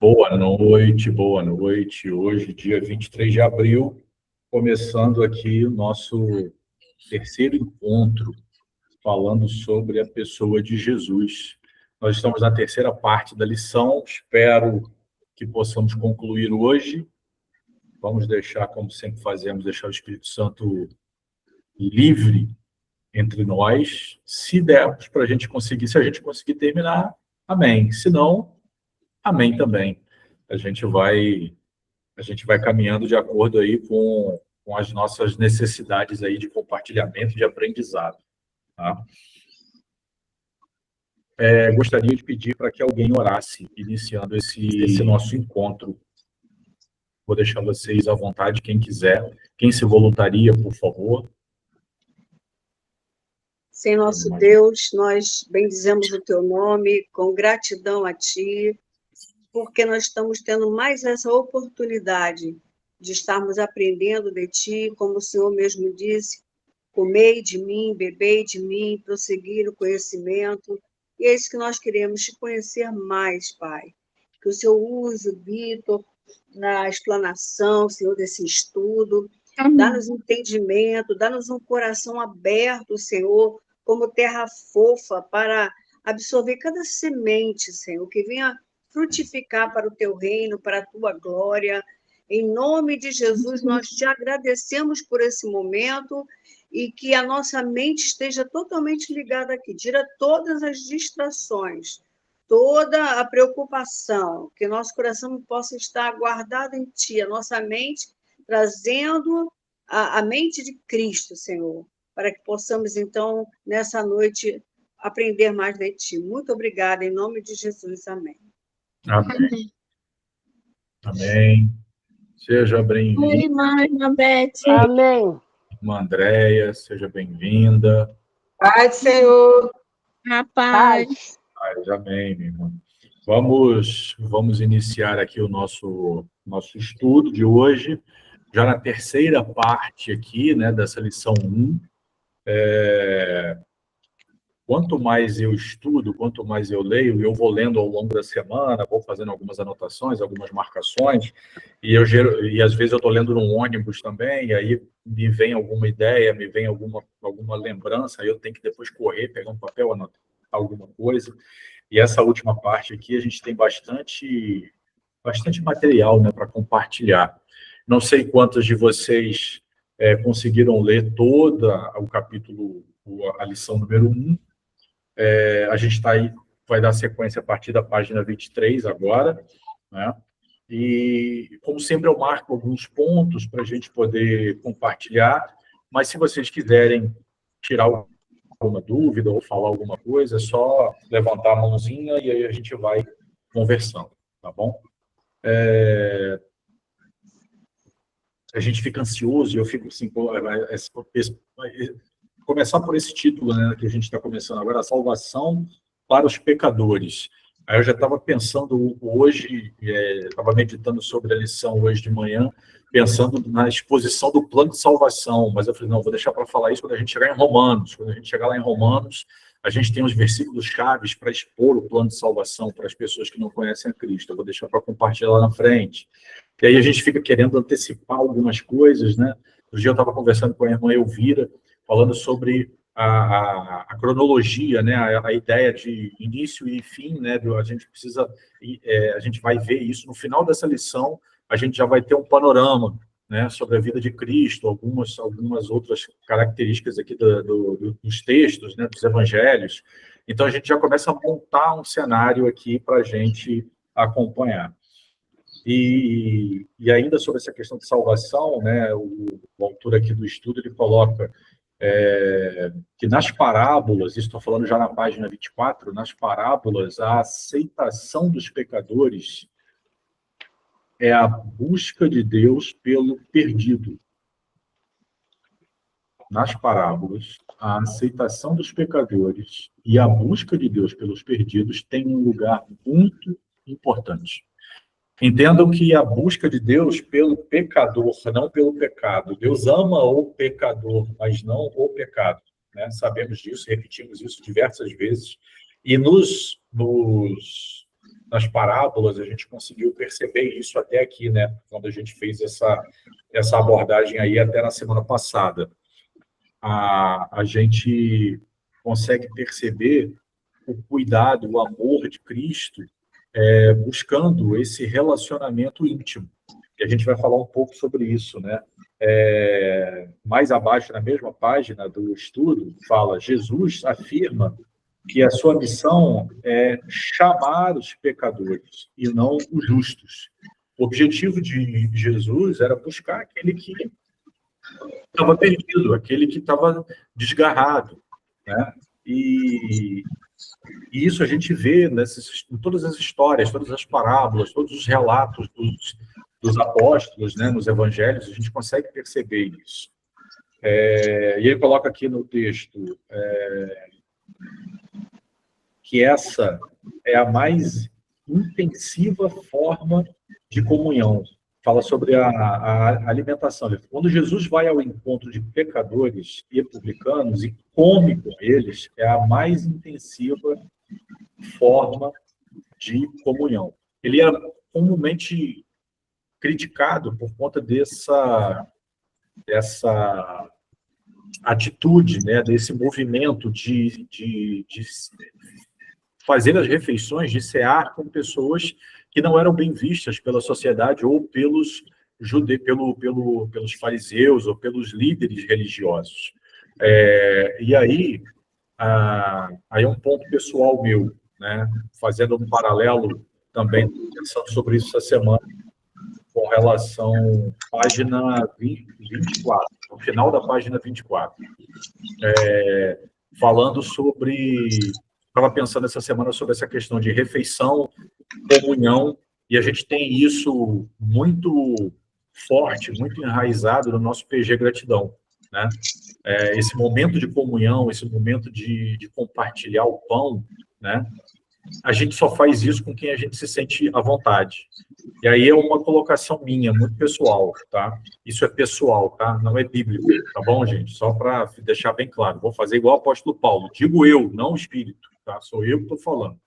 Boa noite, boa noite. Hoje, dia 23 de abril, começando aqui o nosso terceiro encontro, falando sobre a pessoa de Jesus. Nós estamos na terceira parte da lição, espero que possamos concluir hoje. Vamos deixar, como sempre fazemos, deixar o Espírito Santo livre entre nós. Se dermos para a gente conseguir, se a gente conseguir terminar, amém. Se não, amém também. A gente vai caminhando de acordo aí com as nossas necessidades aí de compartilhamento, de aprendizado. Tá? Gostaria de pedir para que alguém orasse, iniciando esse nosso encontro. Vou deixar vocês à vontade, quem quiser. Quem se voluntaria, por favor. Senhor nosso Deus, nós bendizemos o teu nome, com gratidão a ti, porque nós estamos tendo mais essa oportunidade de estarmos aprendendo de ti, como o Senhor mesmo disse, comei de mim, bebei de mim, prosseguir o conhecimento, e é isso que nós queremos, te conhecer mais, Pai. Que o Senhor use o Vitor na explanação, Senhor, desse estudo, dá-nos entendimento, dá-nos um coração aberto, Senhor, como terra fofa, para absorver cada semente, Senhor, que venha frutificar para o teu reino, para a tua glória. Em nome de Jesus, nós te agradecemos por esse momento e que a nossa mente esteja totalmente ligada aqui. Tira todas as distrações, toda a preocupação, que nosso coração possa estar guardado em ti, a nossa mente trazendo a mente de Cristo, Senhor, para que possamos, então, nessa noite, aprender mais de ti. Muito obrigada, em nome de Jesus. Amém. Amém. Amém. Seja bem-vinda. Oi, irmã Beth. Amém. Irmã Andréia, seja bem-vinda. Paz, Senhor. Rapaz. Amém, minha irmã. Vamos iniciar aqui o nosso estudo de hoje, já na terceira parte aqui, né, dessa lição 1. Quanto mais eu estudo, quanto mais eu leio, eu vou lendo ao longo da semana, vou fazendo algumas anotações, algumas marcações, e às vezes eu estou lendo num ônibus também, e aí me vem alguma ideia, me vem alguma lembrança, aí eu tenho que depois correr, pegar um papel, anotar alguma coisa. E essa última parte aqui, a gente tem bastante material, né, para compartilhar. Não sei quantos de vocês conseguiram ler toda o capítulo, a lição número 1. A gente está aí, vai dar sequência a partir da página 23 agora, né? E, como sempre, eu marco alguns pontos para a gente poder compartilhar, mas se vocês quiserem tirar alguma dúvida ou falar alguma coisa, é só levantar a mãozinha e aí a gente vai conversando, tá bom? A gente fica ansioso e eu fico assim, começar por esse título, né, que a gente está começando agora, a salvação para os pecadores. Aí eu já estava pensando hoje, estava meditando sobre a lição hoje de manhã, pensando na exposição do plano de salvação, mas eu falei, não, vou deixar para falar isso quando a gente chegar em Romanos. Quando a gente chegar lá em Romanos, a gente tem os versículos chaves para expor o plano de salvação para as pessoas que não conhecem a Cristo. Eu vou deixar para compartilhar lá na frente. E aí a gente fica querendo antecipar algumas coisas, né? Outro dia eu estava conversando com a irmã Elvira, falando sobre a cronologia, né? A ideia de início e fim, né? A gente vai ver isso no final dessa lição, a gente já vai ter um panorama, né, sobre a vida de Cristo, algumas outras características aqui dos textos, né, dos evangelhos. Então a gente já começa a montar um cenário aqui para a gente acompanhar. E ainda sobre essa questão de salvação, né, o autor aqui do estudo, ele coloca que nas parábolas, isso estou falando já na página 24, nas parábolas, a aceitação dos pecadores é a busca de Deus pelo perdido. Nas parábolas, a aceitação dos pecadores e a busca de Deus pelos perdidos tem um lugar muito importante. Entendam que a busca de Deus pelo pecador, não pelo pecado. Deus ama o pecador, mas não o pecado, né? Sabemos disso, repetimos isso diversas vezes. E nas parábolas, a gente conseguiu perceber isso até aqui, né? Quando a gente fez essa abordagem aí até na semana passada. A gente consegue perceber o cuidado, o amor de Cristo, buscando esse relacionamento íntimo. E a gente vai falar um pouco sobre isso, né? Mais abaixo, na mesma página do estudo, fala: Jesus afirma que a sua missão é chamar os pecadores e não os justos. O objetivo de Jesus era buscar aquele que estava perdido, aquele que estava desgarrado, né? E isso a gente vê em todas as histórias, todas as parábolas, todos os relatos dos apóstolos, né, nos evangelhos, a gente consegue perceber isso. E ele coloca aqui no texto que essa é a mais intensiva forma de comunhão. Fala sobre a alimentação. Quando Jesus vai ao encontro de pecadores e publicanos e come com eles, é a mais intensiva forma de comunhão. Ele era comumente criticado por conta dessa atitude, né, desse movimento de fazer as refeições, de cear com pessoas que não eram bem vistas pela sociedade ou pelos fariseus ou pelos líderes religiosos. E aí é um ponto pessoal meu, né, fazendo um paralelo também, pensando sobre isso essa semana, com relação à página 24, no final da página 24, falando sobre... Estava pensando essa semana sobre essa questão de refeição, comunhão, e a gente tem isso muito forte, muito enraizado no nosso PG Gratidão, né? Esse momento de comunhão, esse momento de compartilhar o pão, né? A gente só faz isso com quem a gente se sente à vontade. E aí é uma colocação minha, muito pessoal, tá? Isso é pessoal, tá? Não é bíblico, tá bom, gente? Só para deixar bem claro. Vou fazer igual o apóstolo Paulo. Digo eu, não o Espírito, tá? Sou eu que estou falando.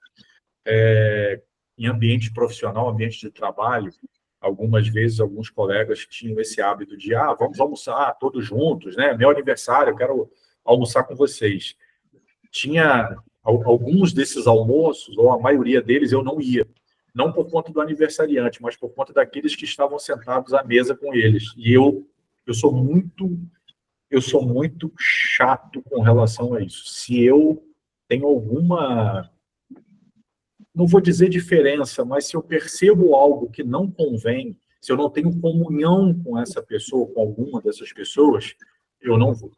Em ambiente profissional, ambiente de trabalho, algumas vezes alguns colegas tinham esse hábito de vamos almoçar todos juntos, né? Meu aniversário, eu quero almoçar com vocês. Tinha alguns desses almoços, ou a maioria deles, eu não ia. Não por conta do aniversariante, mas por conta daqueles que estavam sentados à mesa com eles. E eu sou muito chato com relação a isso. Se eu tenho alguma, não vou dizer diferença, mas se eu percebo algo que não convém, se eu não tenho comunhão com essa pessoa, com alguma dessas pessoas, eu não vou.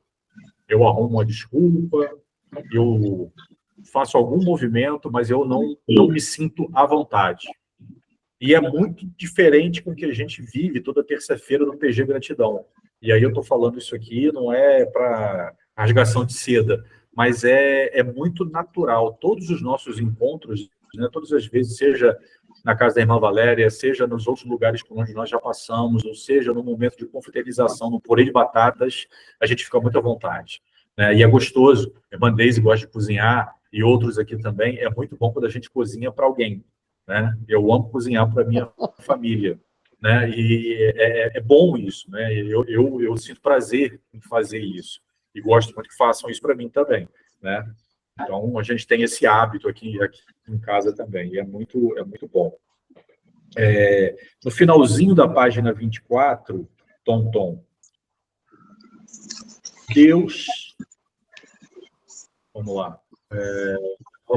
Eu arrumo uma desculpa, eu faço algum movimento, mas eu não me sinto à vontade. E é muito diferente com o que a gente vive toda terça-feira no PG Gratidão. E aí eu estou falando isso aqui, não é para rasgação de seda, mas é muito natural. Todos os nossos encontros, né, todas as vezes, seja na casa da irmã Valéria, seja nos outros lugares por onde nós já passamos, ou seja no momento de confraternização, no purê de batatas, a gente fica muito à vontade, né? E é gostoso. A irmã Deise gosta de cozinhar, e outros aqui também. É muito bom quando a gente cozinha para alguém, né? Eu amo cozinhar para minha família, né? E é bom isso, né? Eu sinto prazer em fazer isso. E gosto muito que façam isso para mim também, né? Então, a gente tem esse hábito aqui em casa também, e é muito bom. No finalzinho da página 24, Tom, Deus... Vamos lá.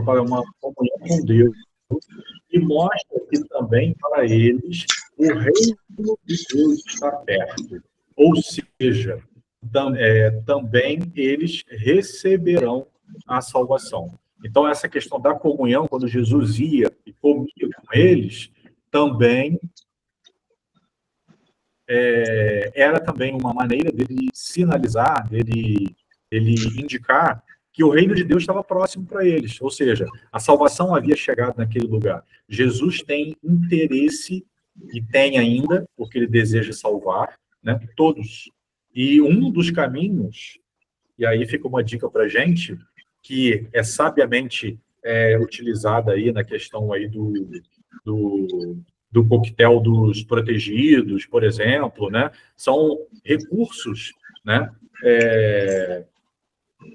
Para uma comunhão com Deus, e mostra que também para eles o reino de Deus está perto. Ou seja, também eles receberão a salvação. Então, essa questão da comunhão, quando Jesus ia e comia com eles, também era também uma maneira dele sinalizar, dele indicar que o reino de Deus estava próximo para eles, ou seja, a salvação havia chegado naquele lugar. Jesus tem interesse, e tem ainda, porque ele deseja salvar, né, todos. E um dos caminhos, e aí fica uma dica para a gente, que é sabiamente utilizada aí na questão aí do coquetel dos protegidos, por exemplo, né? São recursos, né?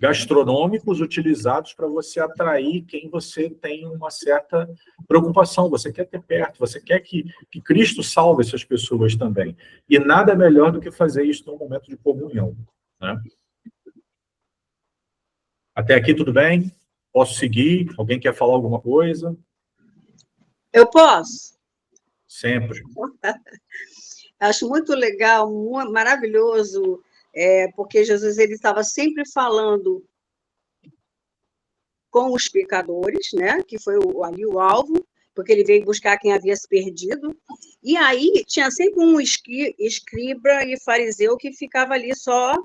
Gastronômicos utilizados para você atrair quem você tem uma certa preocupação, você quer ter perto, você quer que Cristo salve essas pessoas também. E nada melhor do que fazer isso num momento de comunhão, né? Até aqui tudo bem? Posso seguir? Alguém quer falar alguma coisa? Eu posso? Sempre. Acho muito legal, maravilhoso, porque Jesus ele estava sempre falando com os pecadores, né? Que foi ali o alvo, porque ele veio buscar quem havia se perdido. E aí tinha sempre um escriba e fariseu que ficava ali só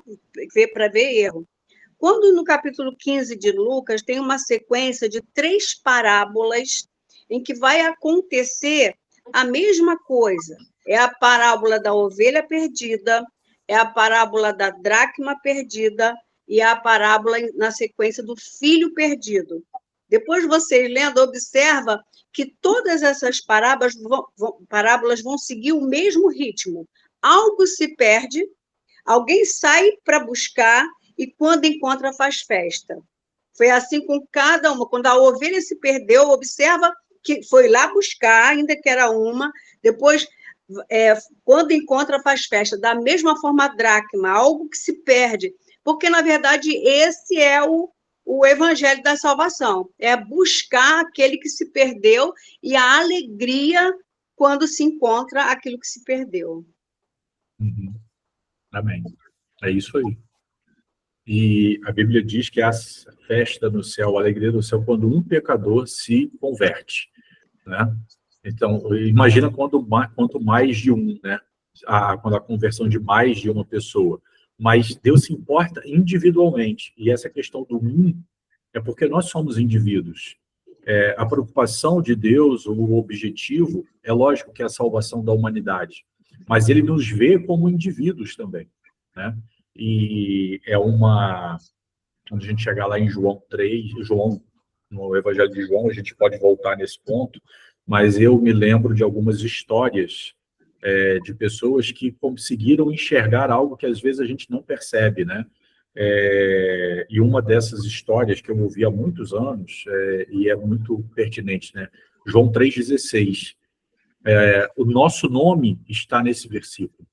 para ver erro. Quando no capítulo 15 de Lucas tem uma sequência de 3 parábolas em que vai acontecer a mesma coisa. É a parábola da ovelha perdida, é a parábola da dracma perdida e a parábola na sequência do filho perdido. Depois vocês lendo, observa que todas essas parábolas vão seguir o mesmo ritmo. Algo se perde, alguém sai para buscar e quando encontra faz festa. Foi assim com cada uma. Quando a ovelha se perdeu, observa que foi lá buscar, ainda que era uma, depois, quando encontra faz festa. Da mesma forma, a dracma, algo que se perde. Porque, na verdade, esse é o evangelho da salvação. É buscar aquele que se perdeu e a alegria quando se encontra aquilo que se perdeu. Uhum. Amém. É isso aí. E a Bíblia diz que há festa no céu, a alegria do céu, quando um pecador se converte, né? Então, imagina quanto mais de um, né? Quando a conversão de mais de uma pessoa. Mas Deus se importa individualmente. E essa questão do é porque nós somos indivíduos. A preocupação de Deus, o objetivo, é lógico que é a salvação da humanidade. Mas ele nos vê como indivíduos também, né? E quando a gente chegar lá em João 3, no Evangelho de João, a gente pode voltar nesse ponto, mas eu me lembro de algumas histórias de pessoas que conseguiram enxergar algo que às vezes a gente não percebe, né? E uma dessas histórias que eu ouvi há muitos anos, e é muito pertinente, né? João 3,16. O nosso nome está nesse versículo.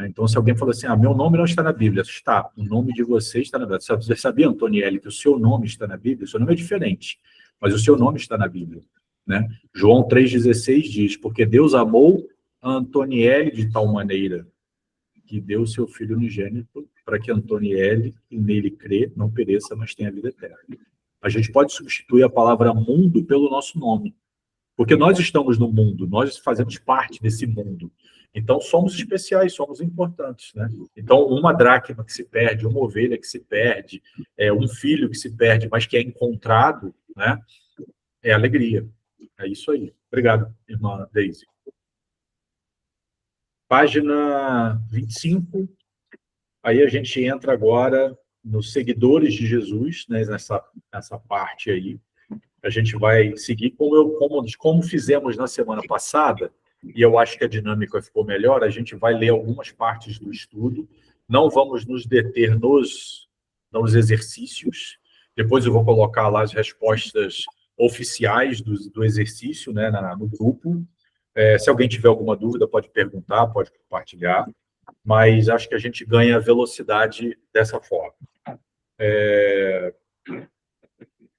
Então, se alguém falou assim, meu nome não está na Bíblia, está, o nome de você está na Bíblia. Você sabia, Antonielli, que o seu nome está na Bíblia? O seu nome é diferente, mas o seu nome está na Bíblia, né? João 3,16 diz, porque Deus amou a Antonielli de tal maneira que deu o seu Filho unigênito para que Antonielli, que nele crê, não pereça, mas tenha vida eterna. A gente pode substituir a palavra mundo pelo nosso nome, porque nós estamos no mundo, nós fazemos parte desse mundo. Então, somos especiais, somos importantes, né? Então, uma dracma que se perde, uma ovelha que se perde, um filho que se perde, mas que é encontrado, né? É alegria. É isso aí. Obrigado, irmã Deise. Página 25. Aí a gente entra agora nos seguidores de Jesus, né? Nessa parte aí. A gente vai seguir como fizemos na semana passada, e eu acho que a dinâmica ficou melhor, a gente vai ler algumas partes do estudo, não vamos nos deter nos exercícios, depois eu vou colocar lá as respostas oficiais do exercício, né, no grupo. Se alguém tiver alguma dúvida, pode perguntar, pode compartilhar, mas acho que a gente ganha velocidade dessa forma.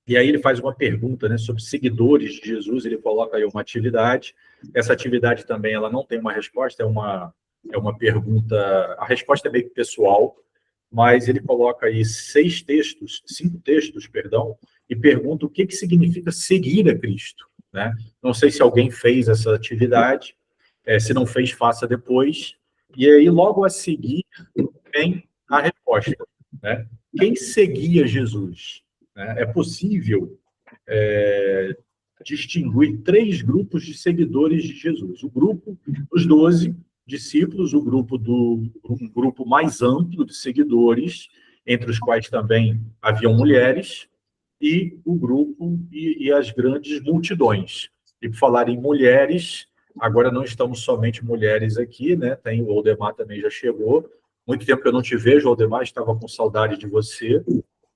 E aí ele faz uma pergunta, né, sobre seguidores de Jesus, ele coloca aí uma atividade. Essa atividade também ela não tem uma resposta, é uma pergunta, a resposta é meio que pessoal, mas ele coloca aí 5 textos, e pergunta o que significa seguir a Cristo, né? Não sei se alguém fez essa atividade, se não fez, faça depois. E aí, logo a seguir, vem a resposta, né? Quem seguia Jesus? É possível distinguir 3 grupos de seguidores de Jesus. O grupo dos 12 discípulos, um grupo mais amplo de seguidores, entre os quais também haviam mulheres, e o grupo e as grandes multidões. E por falar em mulheres, agora não estamos somente mulheres aqui, né? Tem o Aldemar também já chegou. Muito tempo que eu não te vejo, Aldemar, estava com saudade de você.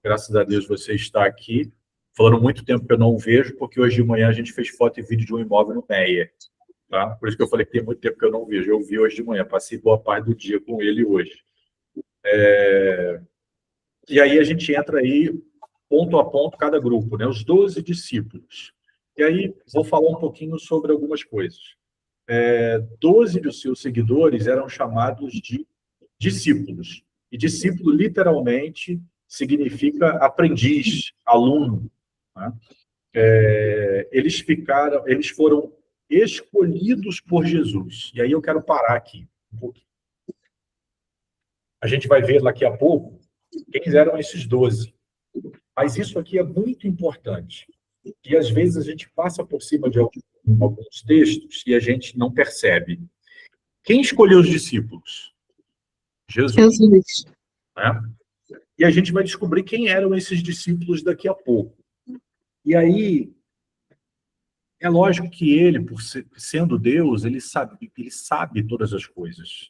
Graças a Deus você está aqui. Falando muito tempo que eu não vejo, porque hoje de manhã a gente fez foto e vídeo de um imóvel no Meia. Tá? Por isso que eu falei que tem muito tempo que eu não vejo. Eu vi hoje de manhã, passei boa parte do dia com ele hoje. E aí a gente entra aí, ponto a ponto, cada grupo, né? Os 12 discípulos. E aí vou falar um pouquinho sobre algumas coisas. 12 dos seus seguidores eram chamados de discípulos. E discípulo, literalmente, significa aprendiz, aluno. Né? Eles foram escolhidos por Jesus. E aí eu quero parar aqui um pouquinho. A gente vai ver daqui a pouco quem eram esses 12. Mas isso aqui é muito importante. E às vezes a gente passa por cima de alguns textos e a gente não percebe. Quem escolheu os discípulos? Jesus. Né? E a gente vai descobrir quem eram esses discípulos daqui a pouco. E aí, é lógico que ele, sendo Deus, ele sabe todas as coisas.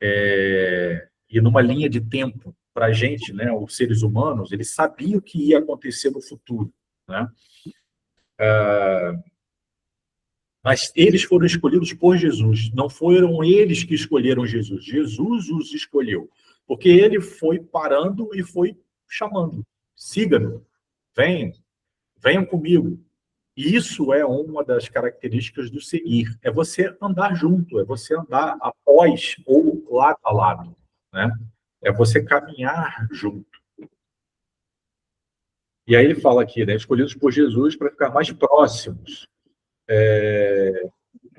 E numa linha de tempo, para a gente, né, os seres humanos, ele sabia o que ia acontecer no futuro. Né? Mas eles foram escolhidos por Jesus. Não foram eles que escolheram Jesus. Jesus os escolheu. Porque ele foi parando e foi chamando. Siga-me, venham comigo. E isso é uma das características do seguir. É você andar junto, é você andar após ou lado a lado. Né? É você caminhar junto. E aí ele fala aqui, né, escolhidos por Jesus para ficar mais próximos.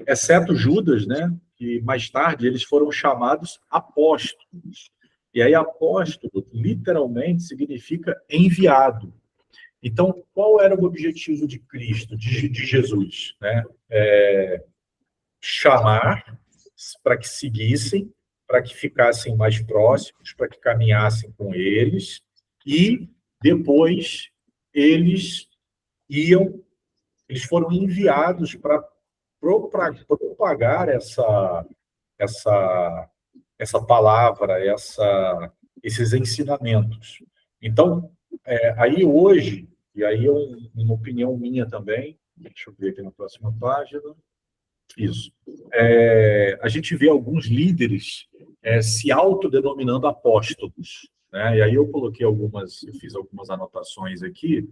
Exceto Judas, né, que mais tarde eles foram chamados apóstolos. E aí apóstolo, literalmente, significa enviado. Então, qual era o objetivo de Cristo, de Jesus? Né? Chamar para que seguissem, para que ficassem mais próximos, para que caminhassem com eles, e depois eles foram enviados para propagar essa palavra, esses ensinamentos. Então, aí hoje, e aí é uma opinião minha também, deixa eu ver aqui na próxima página, isso. A gente vê alguns líderes se autodenominando apóstolos. Né? E aí eu fiz algumas anotações aqui.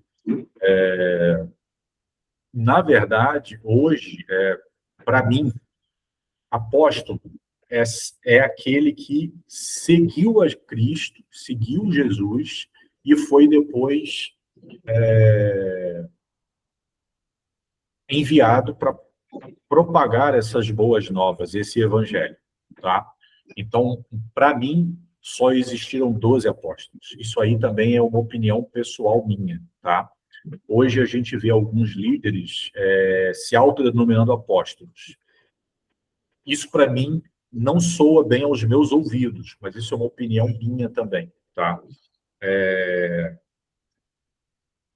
Na verdade, hoje, para mim, apóstolo é aquele que seguiu a Cristo, seguiu Jesus e foi depois enviado para propagar essas boas novas, esse evangelho. Tá? Então, para mim, só existiram 12 apóstolos. Isso aí também é uma opinião pessoal minha. Tá? Hoje a gente vê alguns líderes se autodenominando apóstolos. Isso, para mim, não soa bem aos meus ouvidos, mas isso é uma opinião minha também. Tá?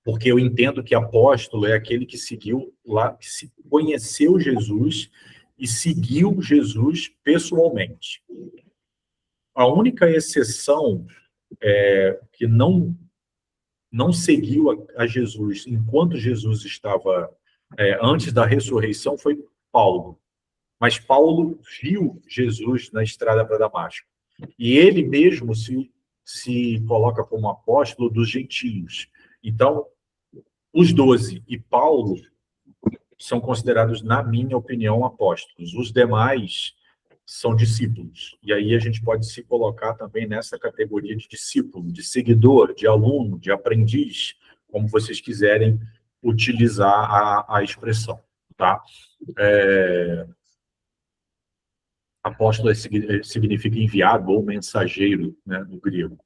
Porque eu entendo que apóstolo é aquele que seguiu lá, que conheceu Jesus e seguiu Jesus pessoalmente. A única exceção que não seguiu a Jesus enquanto Jesus estava antes da ressurreição foi Paulo. Mas Paulo viu Jesus na estrada para Damasco. E ele mesmo se coloca como apóstolo dos gentios. Então, os 12 e Paulo são considerados, na minha opinião, apóstolos. Os demais são discípulos. E aí a gente pode se colocar também nessa categoria de discípulo, de seguidor, de aluno, de aprendiz, como vocês quiserem utilizar a expressão. Tá? Apóstolo significa enviado ou mensageiro, né, no grego.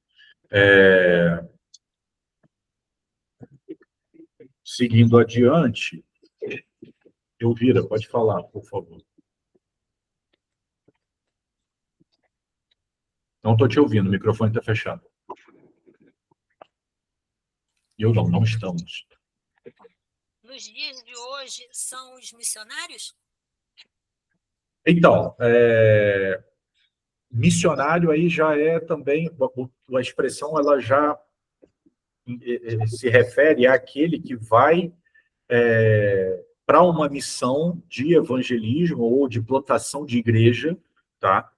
Seguindo adiante, Elvira, pode falar, por favor. Não estou te ouvindo, o microfone está fechado. Eu não estamos. nos dias de hoje são os missionários? Então, missionário aí já é também, a expressão ela já se refere àquele que vai para uma missão de evangelismo ou de plantação de igreja, tá?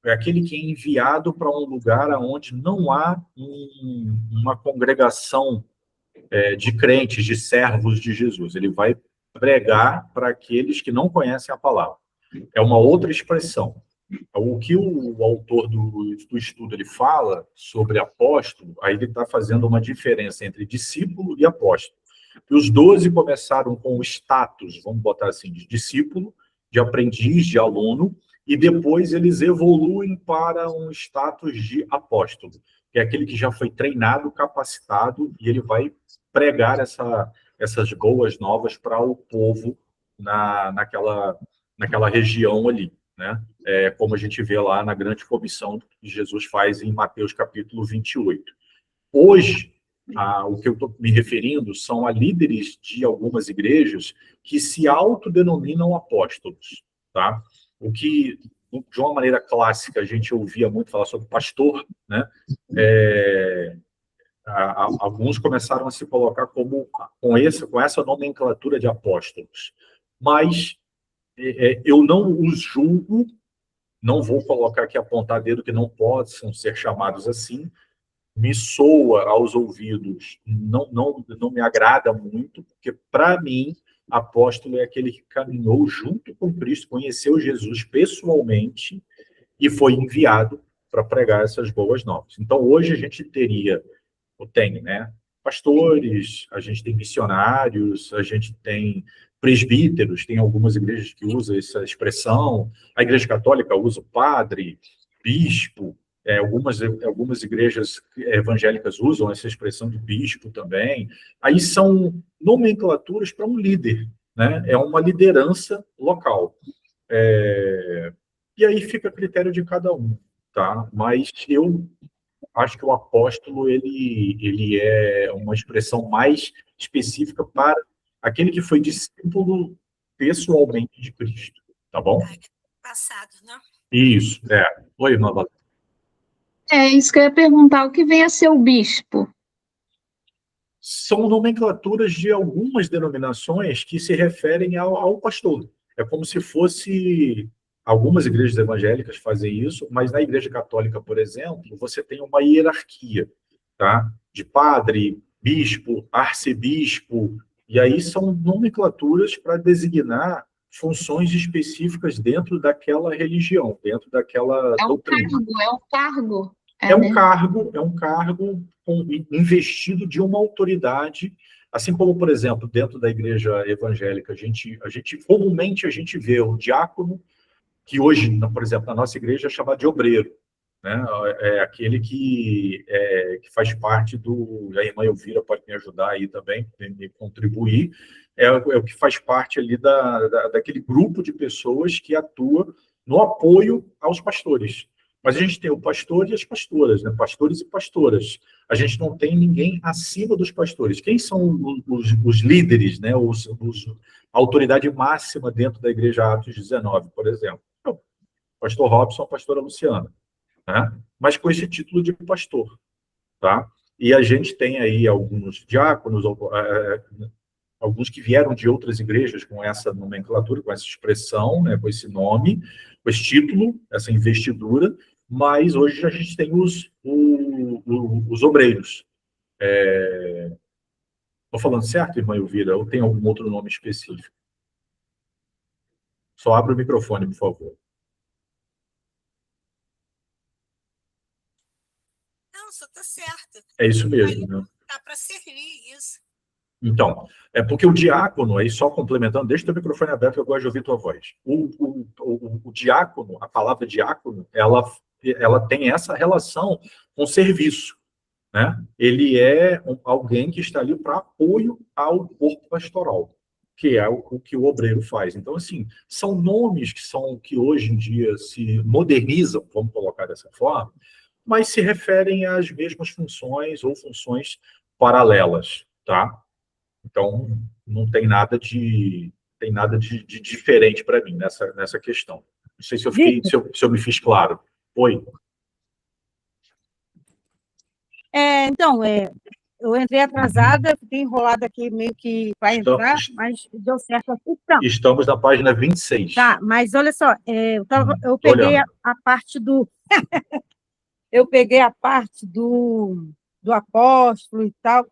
É aquele que é enviado para um lugar onde não há uma congregação de crentes, de servos de Jesus. Ele vai pregar para aqueles que não conhecem a palavra. É uma outra expressão. O que o autor do estudo ele fala sobre apóstolo, aí ele está fazendo uma diferença entre discípulo e apóstolo. E os 12 começaram com o status, vamos botar assim, de discípulo, de aprendiz, de aluno, e depois eles evoluem para um status de apóstolo, que é aquele que já foi treinado, capacitado, e ele vai pregar essas boas novas para o povo naquela região ali, né? Como a gente vê lá na grande comissão que Jesus faz em Mateus capítulo 28. Hoje, o que eu estou me referindo são a líderes de algumas igrejas que se autodenominam apóstolos, tá? O que, de uma maneira clássica, a gente ouvia muito falar sobre pastor, né? Alguns começaram a se colocar com essa nomenclatura de apóstolos. Mas eu não os julgo, não vou colocar aqui apontar dedo que não possam ser chamados assim, me soa aos ouvidos, não me agrada muito, porque, para mim, apóstolo é aquele que caminhou junto com Cristo, conheceu Jesus pessoalmente e foi enviado para pregar essas boas novas. Então, hoje a gente tem, né, pastores, a gente tem missionários, a gente tem presbíteros, tem algumas igrejas que usam essa expressão, a Igreja Católica usa padre, bispo, algumas igrejas evangélicas usam essa expressão de bispo também. Aí são nomenclaturas para um líder, né? É uma liderança local. E aí fica a critério de cada um, tá? Mas eu acho que o apóstolo ele é uma expressão mais específica para aquele que foi discípulo pessoalmente de Cristo, tá bom? Passado, né? Isso, Oi, irmã Valéria. É isso que eu ia perguntar, o que vem a ser o bispo? São nomenclaturas de algumas denominações que se referem ao pastor. É como se fosse... Algumas igrejas evangélicas fazem isso, mas na Igreja Católica, por exemplo, você tem uma hierarquia, tá? De padre, bispo, arcebispo, e aí são nomenclaturas para designar funções específicas dentro daquela religião, dentro daquela doutrina. É um cargo. É um cargo investido de uma autoridade, assim como, por exemplo, dentro da igreja evangélica, comumente a gente vê o diácono, que hoje, por exemplo, na nossa igreja é chamado de obreiro, né? É aquele que faz parte a irmã Elvira pode me ajudar aí também, me contribuir, é o que faz parte ali daquele grupo de pessoas que atua no apoio aos pastores. Mas a gente tem o pastor e as pastoras, né? Pastores e pastoras. A gente não tem ninguém acima dos pastores. Quem são os líderes, né? A autoridade máxima dentro da igreja Atos 19, por exemplo? Pastor Robson, pastora Luciana, né? Mas com esse título de pastor, tá? E a gente tem aí alguns diáconos, alguns que vieram de outras igrejas com essa nomenclatura, com essa expressão, né? Com esse nome, com esse título, essa investidura, mas hoje a gente tem os obreiros. Estou falando certo, irmã Elvira, ou tem algum outro nome específico? Só abre o microfone, por favor. Só está certo. É isso mesmo, né? Dá para servir isso. Então, é porque o diácono, aí só complementando, deixa o teu microfone aberto que eu gosto de ouvir tua voz. O diácono, a palavra diácono, ela tem essa relação com serviço, né? Ele é alguém que está ali para apoio ao corpo pastoral, que é o que o obreiro faz. Então, assim, são nomes que hoje em dia se modernizam, vamos colocar dessa forma, mas se referem às mesmas funções ou funções paralelas, tá? Então, não tem nada de diferente para mim nessa questão. Não sei se eu fiquei, se eu me fiz claro. Oi. Então, eu entrei atrasada, fiquei enrolada aqui meio que para entrar, mas deu certo a função. Estamos na página 26. Tá, mas olha só, eu Tô peguei olhando. a parte do... eu peguei a parte do apóstolo e tal,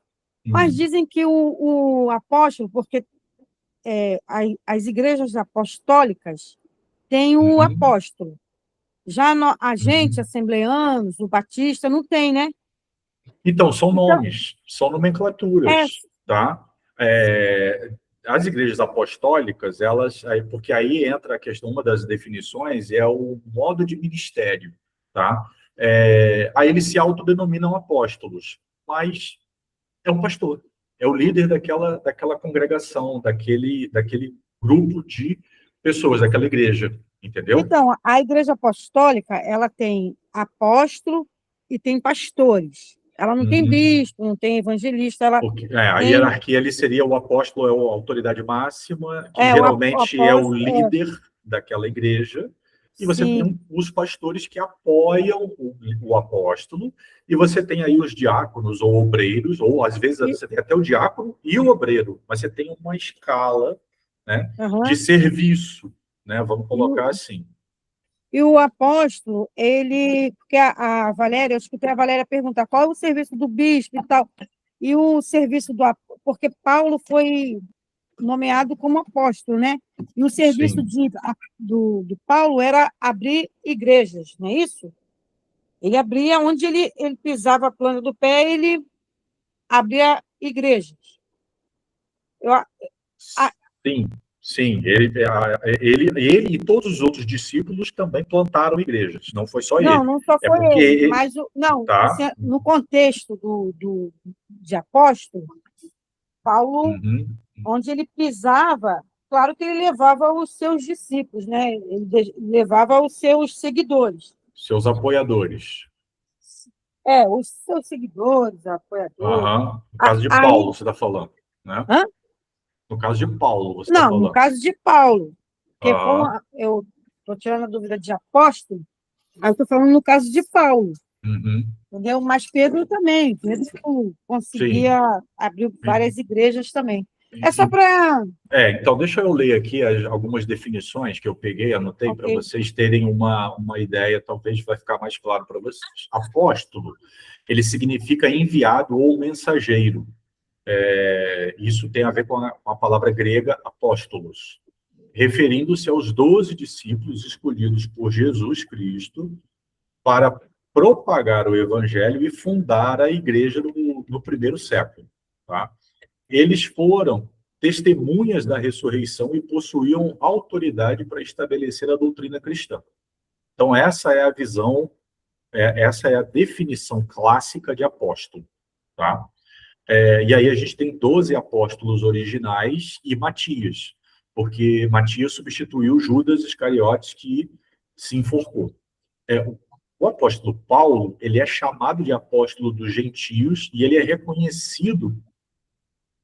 mas dizem que o apóstolo, porque as igrejas apostólicas têm o apóstolo. Já a gente, assembleanos, o batista, não tem, né? Então, são nomes, são nomenclaturas, tá? As igrejas apostólicas, porque aí entra a questão, uma das definições é o modo de ministério, tá? Aí eles se autodenominam apóstolos, mas é um pastor, é o líder daquela congregação, daquele grupo de pessoas, daquela igreja, entendeu? Então, a igreja apostólica, ela tem apóstolo e tem pastores. Ela não tem bispo, não tem evangelista. A hierarquia ali seria o apóstolo é a autoridade máxima, que geralmente é o líder daquela igreja, e você tem os pastores que apoiam o apóstolo, e você tem aí os diáconos ou obreiros, ou às vezes você tem até o diácono e o obreiro, mas você tem uma escala, né, de serviço, né, vamos colocar assim. E o apóstolo, porque a Valéria, eu escutei a Valéria perguntar qual é o serviço do bispo e tal, e o serviço porque Paulo foi nomeado como apóstolo, né? E o serviço do Paulo era abrir igrejas, não é isso? Ele abria onde ele pisava a planta do pé, ele abria igrejas. Sim, ele e todos os outros discípulos também plantaram igrejas, não foi só ele. Não só foi ele, mas assim, no contexto de apóstolo, Paulo, onde ele pisava, claro que ele levava os seus discípulos, né? Ele levava os seus seguidores. Seus apoiadores. Os seus seguidores, apoiadores. No caso de Paulo, você está falando, né? No caso de Paulo, você está falando. Não, no caso de Paulo. Porque eu estou tirando a dúvida de apóstolo, aí eu estou falando no caso de Paulo. Entendeu? Mas Pedro também. Pedro conseguia abrir várias igrejas também. É só para... então, deixa eu ler aqui algumas definições que eu peguei, anotei, para vocês terem uma ideia, talvez vai ficar mais claro para vocês. Apóstolo, ele significa enviado ou mensageiro. Isso tem a ver com a palavra grega apóstolos, referindo-se aos 12 discípulos escolhidos por Jesus Cristo para propagar o evangelho e fundar a igreja no primeiro século. Tá? Eles foram testemunhas da ressurreição e possuíam autoridade para estabelecer a doutrina cristã. Então, essa é a visão, essa é a definição clássica de apóstolo. Tá? E aí a gente tem 12 apóstolos originais e Matias, porque Matias substituiu Judas Iscariotes, que se enforcou. O apóstolo Paulo, ele é chamado de apóstolo dos gentios e ele é reconhecido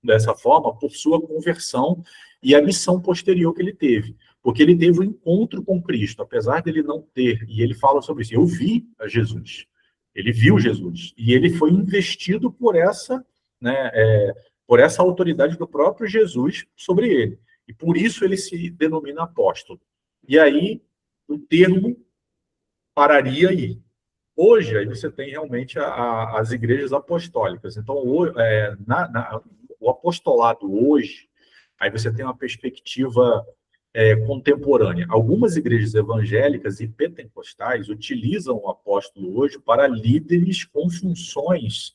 dessa forma por sua conversão e a missão posterior que ele teve, porque ele teve um encontro com Cristo, apesar dele não ter, e ele fala sobre isso, eu vi a Jesus, ele viu Jesus, e ele foi investido por essa autoridade do próprio Jesus sobre ele. E por isso ele se denomina apóstolo. E aí o termo pararia aí. Hoje, aí você tem realmente as igrejas apostólicas. Então, o apostolado hoje, aí você tem uma perspectiva contemporânea. Algumas igrejas evangélicas e pentecostais utilizam o apóstolo hoje para líderes com funções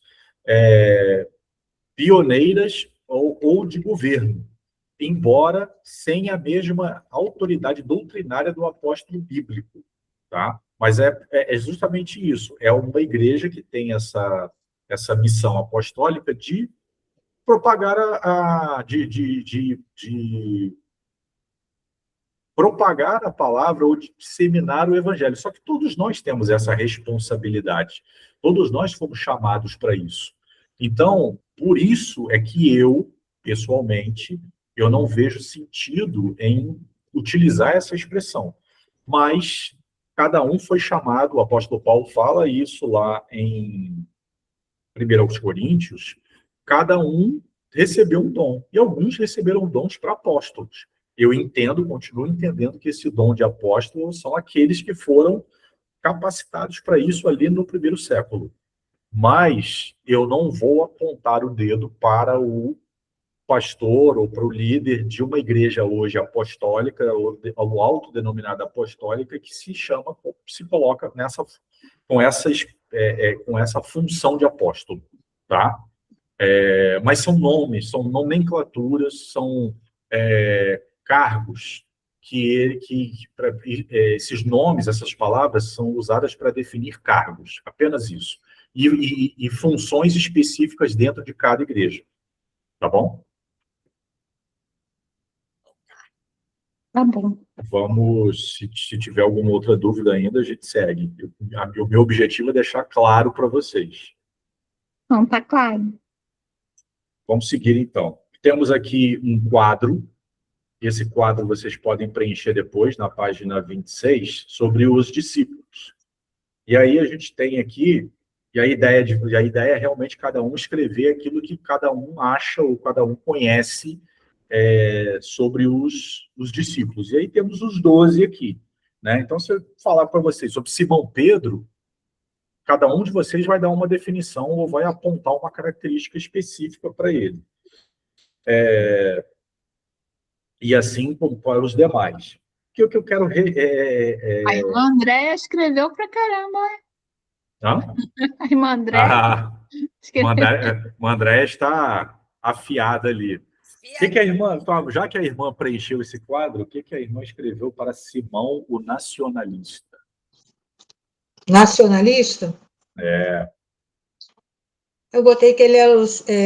pioneiras ou de governo, embora sem a mesma autoridade doutrinária do apóstolo bíblico, tá? Mas é justamente isso, é uma igreja que tem essa missão apostólica de propagar de propagar a palavra ou de disseminar o evangelho. Só que todos nós temos essa responsabilidade, todos nós fomos chamados para isso. Então, por isso é que eu, pessoalmente, eu não vejo sentido em utilizar essa expressão. Mas cada um foi chamado, o apóstolo Paulo fala isso lá em 1 Coríntios, cada um recebeu um dom, e alguns receberam dons para apóstolos. Eu entendo, continuo entendendo que esse dom de apóstolo são aqueles que foram capacitados para isso ali no primeiro século. Mas eu não vou apontar o dedo para o pastor ou para o líder de uma igreja hoje apostólica, ou autodenominada apostólica, que se coloca com essa função de apóstolo, tá? Mas são nomes, são nomenclaturas, são cargos esses nomes, essas palavras são usadas para definir cargos, apenas isso. E funções específicas dentro de cada igreja. Tá bom? Tá bom. Vamos, se tiver alguma outra dúvida ainda, a gente segue. O meu objetivo é deixar claro para vocês. Não, tá claro. Vamos seguir, então. Temos aqui um quadro. Esse quadro vocês podem preencher depois, na página 26, sobre os discípulos. E aí a gente tem aqui, e a ideia é realmente cada um escrever aquilo que cada um acha ou cada um conhece sobre os discípulos. E aí temos os 12 aqui. Né? Então, se eu falar para vocês sobre Simão Pedro, cada um de vocês vai dar uma definição ou vai apontar uma característica específica para ele. E assim como para os demais. O que eu quero... A irmã Andréia escreveu pra caramba. Hã? A irmã Andréia escreveu. O André está afiada ali. O que a irmã, já que a irmã preencheu esse quadro, o que a irmã escreveu para Simão, o nacionalista? Nacionalista? Eu botei que ele era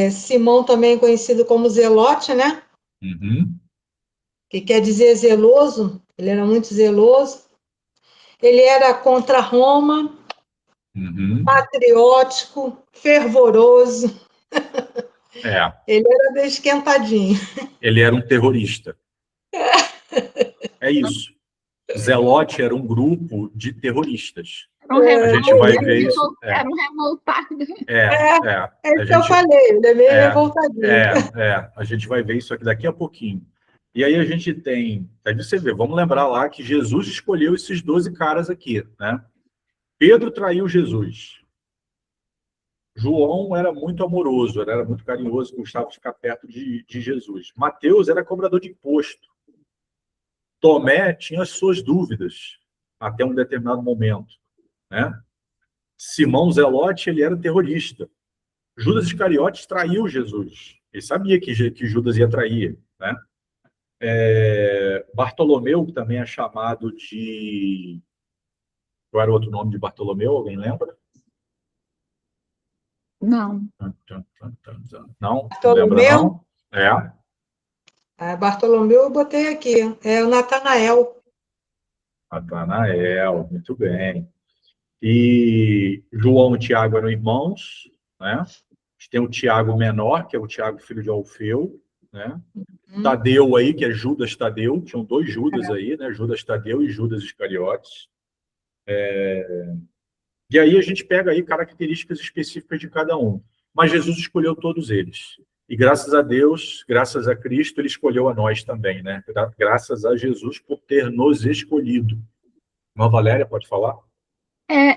Simão, também conhecido como Zelote, né? Uhum. Que quer dizer zeloso. Ele era muito zeloso. Ele era contra Roma, patriótico, fervoroso. Ele era bem esquentadinho. Ele era um terrorista. É isso. Zelote era um grupo de terroristas. A gente vai ver isso. Era um revoltado. É isso que eu falei, ele é meio revoltadinho. A gente vai ver isso aqui daqui a pouquinho. E aí a gente tem... Aí você vê, vamos lembrar lá que Jesus escolheu esses 12 caras aqui, né? Pedro traiu Jesus. João era muito amoroso, era muito carinhoso, gostava de ficar perto de Jesus. Mateus era cobrador de imposto. Tomé tinha as suas dúvidas até um determinado momento, né? Simão Zelote, ele era terrorista. Judas Iscariotes traiu Jesus. Ele sabia que Judas ia trair, né? Bartolomeu, que também é chamado de... Qual era o outro nome de Bartolomeu? Alguém lembra? Não. Não? Bartolomeu? Lembra, não? Bartolomeu eu botei aqui. É o Natanael. Natanael, muito bem. E João e Tiago eram irmãos, né? A gente tem o Tiago menor, que é o Tiago, filho de Alfeu, né? Tadeu aí, que é Judas Tadeu, tinham 2 Judas aí, né? Judas Tadeu e Judas Iscariotes. E aí a gente pega aí características específicas de cada um. Mas Jesus escolheu todos eles. E graças a Deus, graças a Cristo, ele escolheu a nós também, né? Graças a Jesus por ter nos escolhido. Irmã Valéria, pode falar?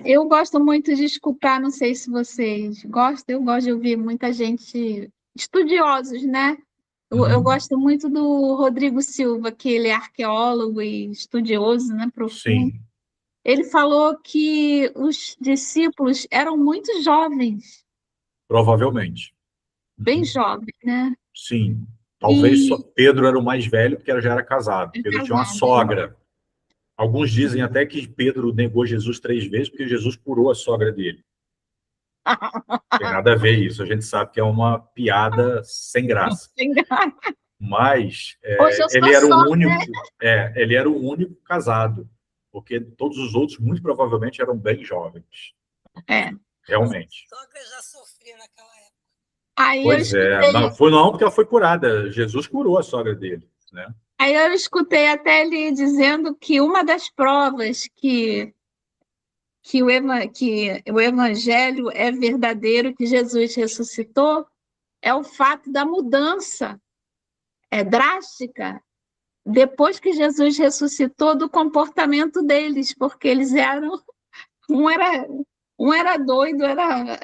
Eu gosto muito de escutar, não sei se vocês gostam, eu gosto de ouvir muita gente, estudiosos, né? Eu gosto muito do Rodrigo Silva, que ele é arqueólogo e estudioso, né, profundo. Sim. Ele falou que os discípulos eram muito jovens. Provavelmente. Bem jovens, né? Sim. Talvez só Pedro era o mais velho, porque já era casado. Pedro tinha uma sogra. Alguns dizem até que Pedro negou Jesus 3 vezes, porque Jesus curou a sogra dele. Não tem nada a ver isso. A gente sabe que é uma piada sem graça. Mas ele era o único, ele era o único casado, porque todos os outros, muito provavelmente, eram bem jovens. Realmente. A sogra já sofria naquela época. Aí eu Pois é, escutei, não foi não, porque ela foi curada. Jesus curou a sogra dele, né? aí eu escutei até ele dizendo que uma das provas que o evangelho é verdadeiro, que Jesus ressuscitou, é o fato da mudança drástica depois que Jesus ressuscitou do comportamento deles, porque eles eram um era um era doido, era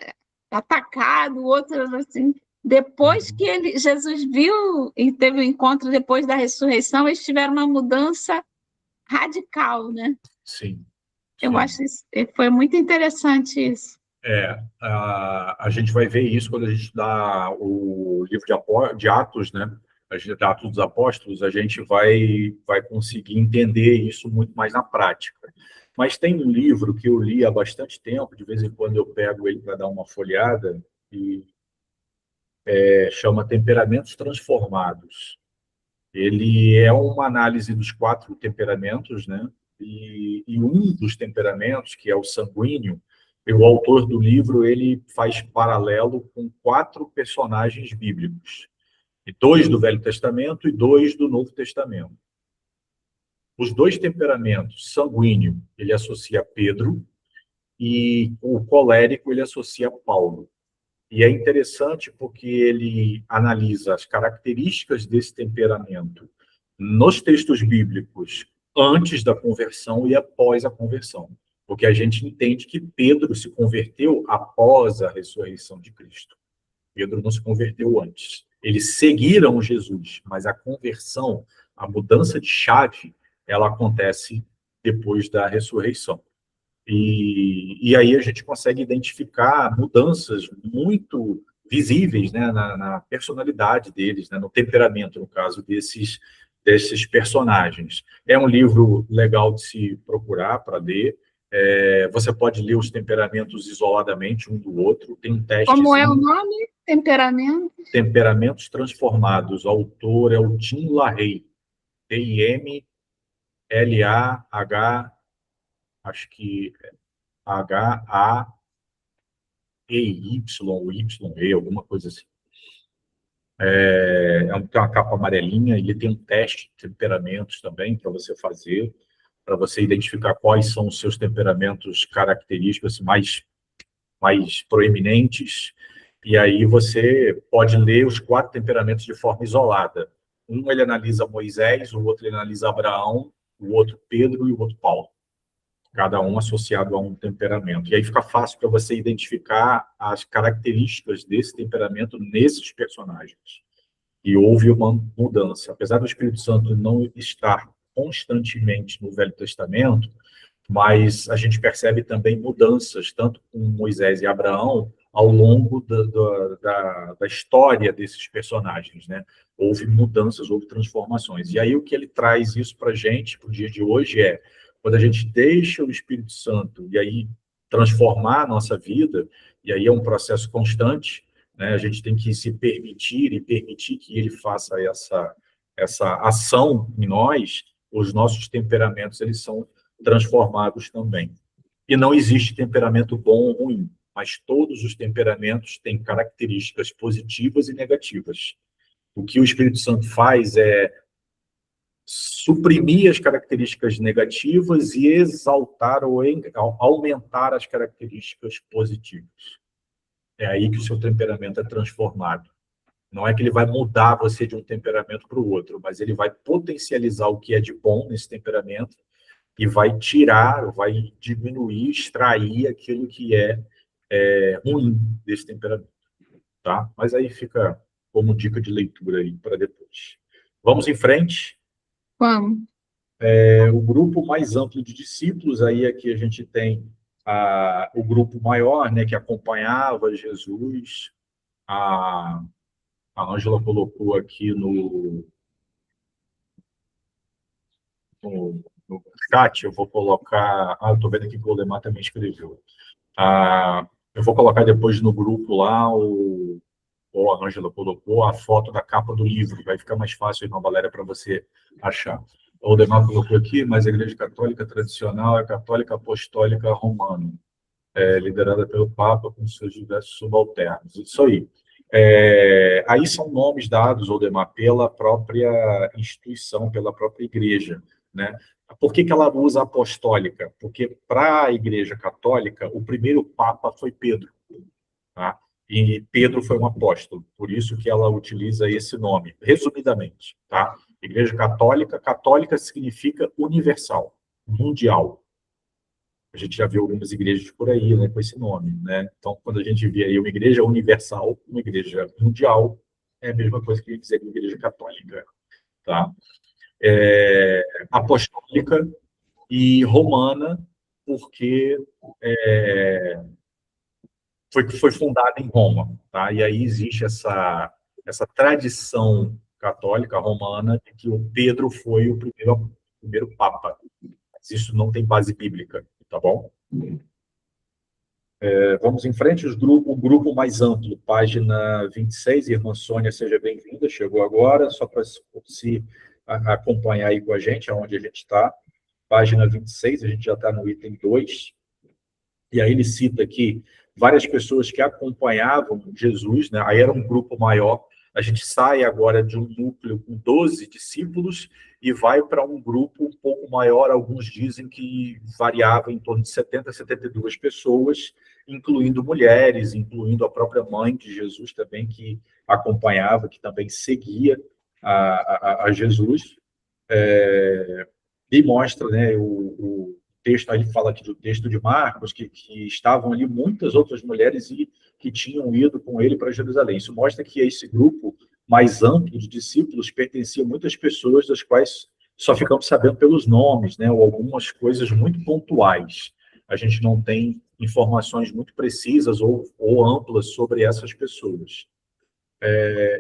atacado, o outro era assim. Depois que Jesus viu e teve o encontro depois da ressurreição, eles tiveram uma mudança radical, né? Sim, Eu sim. acho isso, foi muito interessante isso. A gente vai ver isso quando a gente dá o livro de Atos, né? A gente dá Atos dos Apóstolos, a gente vai conseguir entender isso muito mais na prática. Mas tem um livro que eu li há bastante tempo, de vez em quando eu pego ele para dar uma folheada, e chama Temperamentos Transformados. Ele é uma análise dos 4 temperamentos, né? E um dos temperamentos, que é o sanguíneo, o autor do livro ele faz paralelo com 4 personagens bíblicos, e 2 do Velho Testamento e 2 do Novo Testamento. Os 2 temperamentos, sanguíneo, ele associa Pedro, e o colérico ele associa Paulo. E é interessante porque ele analisa as características desse temperamento nos textos bíblicos antes da conversão e após a conversão. Porque a gente entende que Pedro se converteu após a ressurreição de Cristo. Pedro não se converteu antes. Eles seguiram Jesus, mas a conversão, a mudança de chave, ela acontece depois da ressurreição. E aí a gente consegue identificar mudanças muito visíveis, né, na personalidade deles, né, no temperamento, no caso, desses personagens. É um livro legal de se procurar para ler. Você pode ler os temperamentos isoladamente um do outro. Tem um teste. Como é o nome? Temperamento? Temperamentos Transformados. O autor é o Tim LaHaye. Timlah, acho que Hayey, ou YE, alguma coisa assim. Tem uma capa amarelinha, ele tem um teste de temperamentos também para você fazer, para você identificar quais são os seus temperamentos característicos mais proeminentes, e aí você pode ler os 4 temperamentos de forma isolada. Um ele analisa Moisés, o outro ele analisa Abraão, o outro Pedro e o outro Paulo. Cada um associado a um temperamento. E aí fica fácil para você identificar as características desse temperamento nesses personagens. E houve uma mudança. Apesar do Espírito Santo não estar constantemente no Velho Testamento, mas a gente percebe também mudanças, tanto com Moisés e Abraão, ao longo da história desses personagens, né? Houve mudanças, houve transformações. E aí o que ele traz isso para a gente, para o dia de hoje, quando a gente deixa o Espírito Santo e aí transformar a nossa vida, e aí é um processo constante, né? A gente tem que se permitir e permitir que ele faça essa ação em nós, os nossos temperamentos eles são transformados também. E não existe temperamento bom ou ruim, mas todos os temperamentos têm características positivas e negativas. O que o Espírito Santo faz é suprimir as características negativas e exaltar ou aumentar as características positivas. É aí que o seu temperamento é transformado. Não é que ele vai mudar você de um temperamento para o outro, mas ele vai potencializar o que é de bom nesse temperamento e vai tirar, vai diminuir, extrair aquilo que é ruim desse temperamento. Tá? Mas aí fica como dica de leitura aí para depois. Vamos em frente. Vamos. O grupo mais amplo de discípulos, aí aqui a gente tem o grupo maior, né, que acompanhava Jesus. A Ângela colocou aqui no chat, eu vou colocar... eu estou vendo aqui que o Lemar também escreveu. Eu vou colocar depois no grupo lá, ou a Ângela colocou, a foto da capa do livro, vai ficar mais fácil, irmã Valéria, para você achar. O Lemar colocou aqui, mas a Igreja Católica tradicional é a Católica Apostólica Romana, liderada pelo Papa com seus diversos subalternos. Isso aí. Aí são nomes dados, Aldemar, pela própria instituição, pela própria igreja, né? Por que ela usa apostólica? Porque para a Igreja Católica, o primeiro Papa foi Pedro, tá? E Pedro foi um apóstolo, por isso que ela utiliza esse nome, resumidamente, tá? Igreja Católica, católica significa universal, mundial. A gente já viu algumas igrejas por aí, né, com esse nome, né? Então, quando a gente vê aí uma igreja universal, uma igreja mundial, é a mesma coisa que dizer que uma igreja católica, tá? Apostólica e romana, porque foi fundada em Roma, tá? E aí existe essa tradição católica romana de que o Pedro foi o primeiro papa. Mas isso não tem base bíblica, tá bom? Vamos em frente, o grupo mais amplo, página 26, irmã Sônia, seja bem-vinda, chegou agora, só para se acompanhar aí com a gente, aonde a gente está, página 26, a gente já está no item 2, e aí ele cita aqui várias pessoas que acompanhavam Jesus, né? Aí era um grupo maior, a gente sai agora de um núcleo com 12 discípulos e vai para um grupo um pouco maior, alguns dizem que variava em torno de 70 a 72 pessoas, incluindo mulheres, incluindo a própria mãe de Jesus também, que acompanhava, que também seguia a Jesus, e mostra, né, o texto, ele fala aqui do texto de Marcos, que estavam ali muitas outras mulheres e que tinham ido com ele para Jerusalém. Isso mostra que esse grupo mais amplo de discípulos pertencia a muitas pessoas das quais só ficamos sabendo pelos nomes, né, ou algumas coisas muito pontuais. A gente não tem informações muito precisas ou amplas sobre essas pessoas.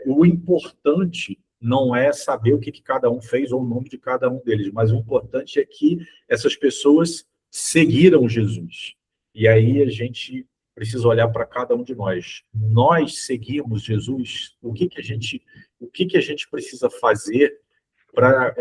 O importante não é saber o que cada um fez ou o nome de cada um deles, mas o importante é que essas pessoas seguiram Jesus. E aí a gente precisa olhar para cada um de nós. Nós seguimos Jesus? O que a gente precisa fazer para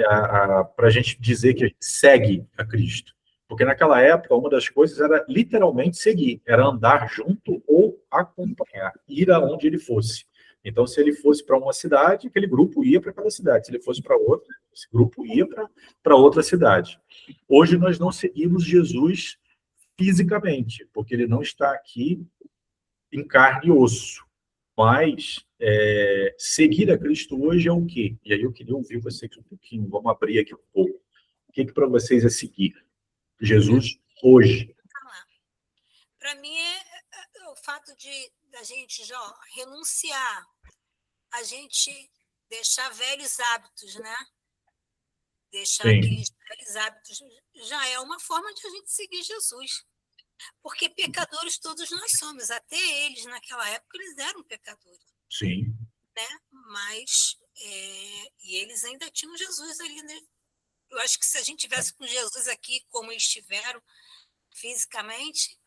a gente dizer que a gente segue a Cristo? Porque naquela época, uma das coisas era literalmente seguir, era andar junto ou acompanhar, ir aonde ele fosse. Então, se ele fosse para uma cidade, aquele grupo ia para aquela cidade. Se ele fosse para outra, esse grupo ia para outra cidade. Hoje, nós não seguimos Jesus fisicamente, porque ele não está aqui em carne e osso. Mas seguir a Cristo hoje é o quê? E aí eu queria ouvir vocês um pouquinho. Vamos abrir aqui um pouco. O que para vocês é seguir Jesus hoje? Para mim, é o fato de a gente já renunciar, a gente deixar velhos hábitos, né? Deixar Sim. aqueles velhos hábitos já é uma forma de a gente seguir Jesus. Porque pecadores todos nós somos, até eles naquela época eles eram pecadores. Sim. Né? Mas e eles ainda tinham Jesus ali, né? Eu acho que se a gente tivesse com Jesus aqui, como eles estiveram fisicamente,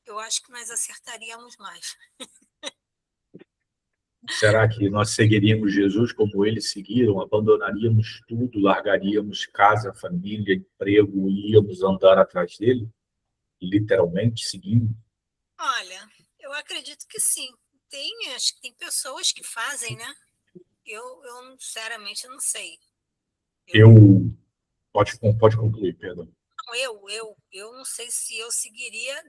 eu acho que nós acertaríamos mais. Será que nós seguiríamos Jesus como eles seguiram? Abandonaríamos tudo, largaríamos casa, família, emprego e íamos andar atrás dele? Literalmente seguindo? Olha, eu acredito que sim. Acho que tem pessoas que fazem, né? Eu sinceramente, não sei. Pode concluir, Pedro. Eu não sei se eu seguiria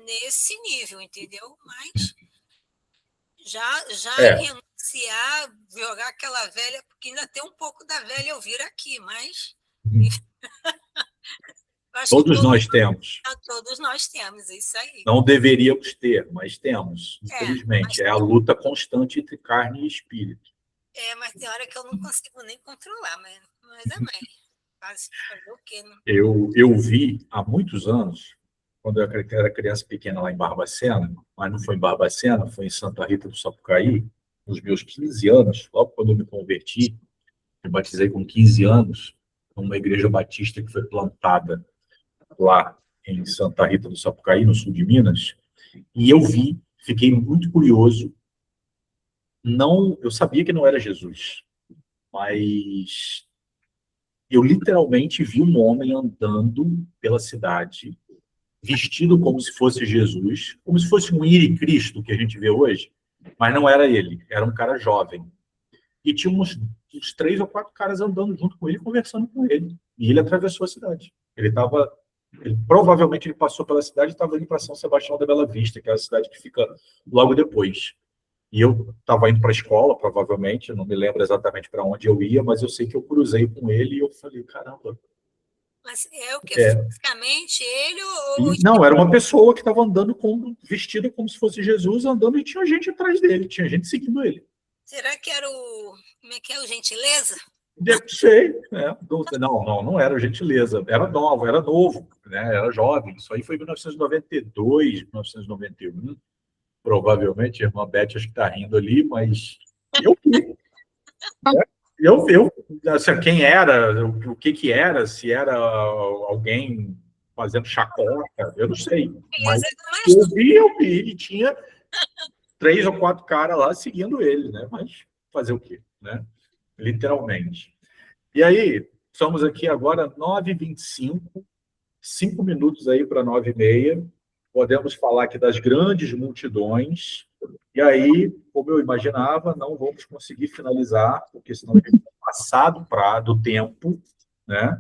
nesse nível, entendeu? Mas já renunciar, jogar aquela velha, porque ainda tem um pouco da velha eu vir aqui, mas Todos nós temos. Todos nós temos, isso aí. Não deveríamos ter, mas temos, infelizmente. É a luta constante entre carne e espírito. Mas tem hora que eu não consigo nem controlar, mas amém. Fazer o quê? Né? Eu vi há muitos anos, quando eu era criança pequena lá em Barbacena, mas não foi em Barbacena, foi em Santa Rita do Sapucaí, nos meus 15 anos, logo quando eu me converti, me batizei com 15 anos, numa igreja batista que foi plantada lá em Santa Rita do Sapucaí, no sul de Minas, e eu vi, fiquei muito curioso, eu sabia que não era Jesus, mas eu literalmente vi um homem andando pela cidade, vestido como se fosse Jesus, como se fosse um Iri Cristo que a gente vê hoje, Mas não era ele, era um cara jovem. E tinha uns 3 ou 4 caras andando junto com ele, conversando com ele. E ele atravessou a cidade. Provavelmente ele passou pela cidade e estava indo para São Sebastião da Bela Vista, que é a cidade que fica logo depois. E eu estava indo para a escola, provavelmente, não me lembro exatamente para onde eu ia, mas eu sei que eu cruzei com ele e eu falei, caramba. Mas é o que? Fisicamente ele ou... Não, era uma pessoa que estava andando vestida como se fosse Jesus, andando, e tinha gente atrás dele, tinha gente seguindo ele. Será que era o... Como é que é? O Gentileza? Sei, né? Não era o Gentileza, era novo, né? Era jovem. Isso aí foi em 1992, 1991. Provavelmente a irmã Beth acho que está rindo ali, mas eu vi. Assim, quem era, o que era, se era alguém fazendo chacota, eu não sei. Mas eu vi, e tinha 3 ou 4 caras lá seguindo ele, né? Mas fazer o quê, né? Literalmente. E aí, estamos aqui agora 9h25, 5 minutos aí para 9h30. Podemos falar aqui das grandes multidões. E aí, como eu imaginava, não vamos conseguir finalizar, porque senão a gente está passado do tempo, né?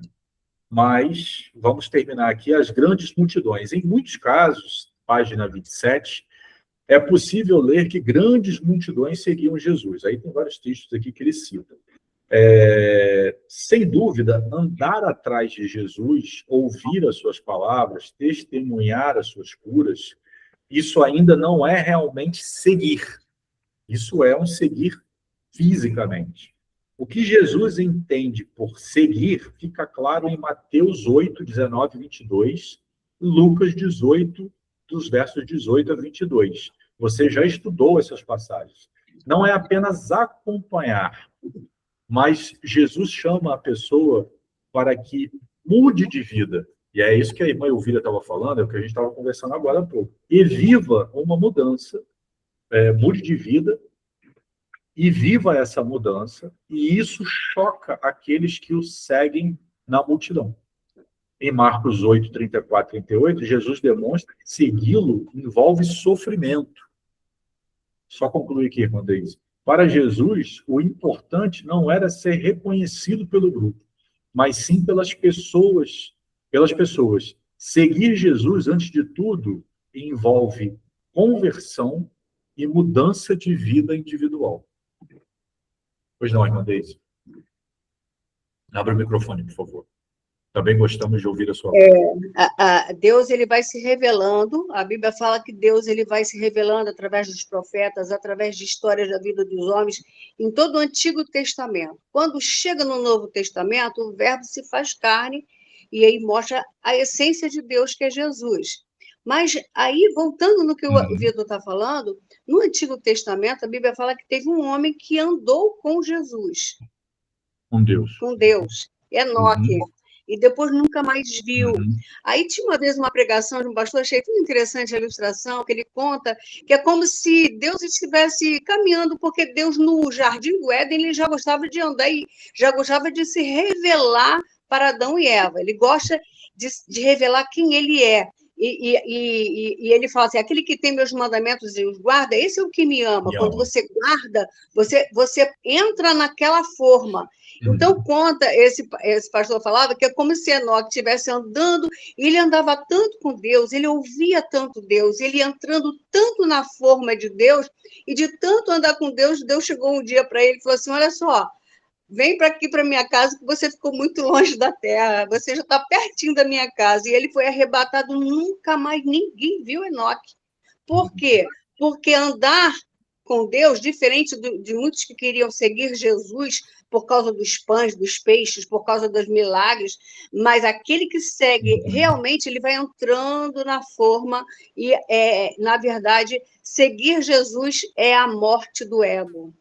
Mas vamos terminar aqui as grandes multidões. Em muitos casos, página 27, é possível ler que grandes multidões seguiam Jesus. Aí tem vários textos aqui que ele cita. Sem dúvida, andar atrás de Jesus, ouvir as suas palavras, testemunhar as suas curas, isso ainda não é realmente seguir. Isso é um seguir fisicamente. O que Jesus entende por seguir fica claro em Mateus 8, 19 e 22, Lucas 18, dos versos 18 a 22. Você já estudou essas passagens. Não é apenas acompanhar, mas Jesus chama a pessoa para que mude de vida. E é isso que a irmã Elvira estava falando, é o que a gente estava conversando agora há pouco. E viva uma mudança, mude de vida, e viva essa mudança, e isso choca aqueles que o seguem na multidão. Em Marcos 8, 34 e 38, Jesus demonstra que segui-lo envolve sofrimento. Só concluir aqui, irmã Deise. Para Jesus, o importante não era ser reconhecido pelo grupo, mas sim pelas pessoas. Seguir Jesus, antes de tudo, envolve conversão e mudança de vida individual. Pois não, irmã Deise? Abra o microfone, por favor. Também gostamos de ouvir a sua voz. Deus ele vai se revelando, a Bíblia fala que Deus ele vai se revelando através dos profetas, através de histórias da vida dos homens, em todo o Antigo Testamento. Quando chega no Novo Testamento, o verbo se faz carne, e aí mostra a essência de Deus, que é Jesus. Mas aí, voltando no que o Vitor está falando, no Antigo Testamento, a Bíblia fala que teve um homem que andou com Jesus. Com Deus. Com Deus. Enoque. E depois nunca mais viu. Aí tinha uma vez uma pregação de um pastor, achei tão interessante a ilustração, que ele conta que é como se Deus estivesse caminhando, porque Deus no Jardim do Éden, ele já gostava de andar e já gostava de se revelar para Adão e Eva. Ele gosta de revelar quem ele é. E ele fala assim, aquele que tem meus mandamentos e os guarda, esse é o que me ama. Quando você guarda, você entra naquela forma. Então, conta, esse pastor falava que é como se Enoque estivesse andando, e ele andava tanto com Deus, ele ouvia tanto Deus, ele entrando tanto na forma de Deus, e de tanto andar com Deus, Deus chegou um dia para ele e falou assim, olha só, vem para aqui, para minha casa, que você ficou muito longe da terra, você já está pertinho da minha casa. E ele foi arrebatado, nunca mais ninguém viu Enoque. Por quê? Porque andar com Deus, diferente de muitos que queriam seguir Jesus por causa dos pães, dos peixes, por causa dos milagres, mas aquele que segue, realmente, ele vai entrando na forma e, na verdade, seguir Jesus é a morte do ego.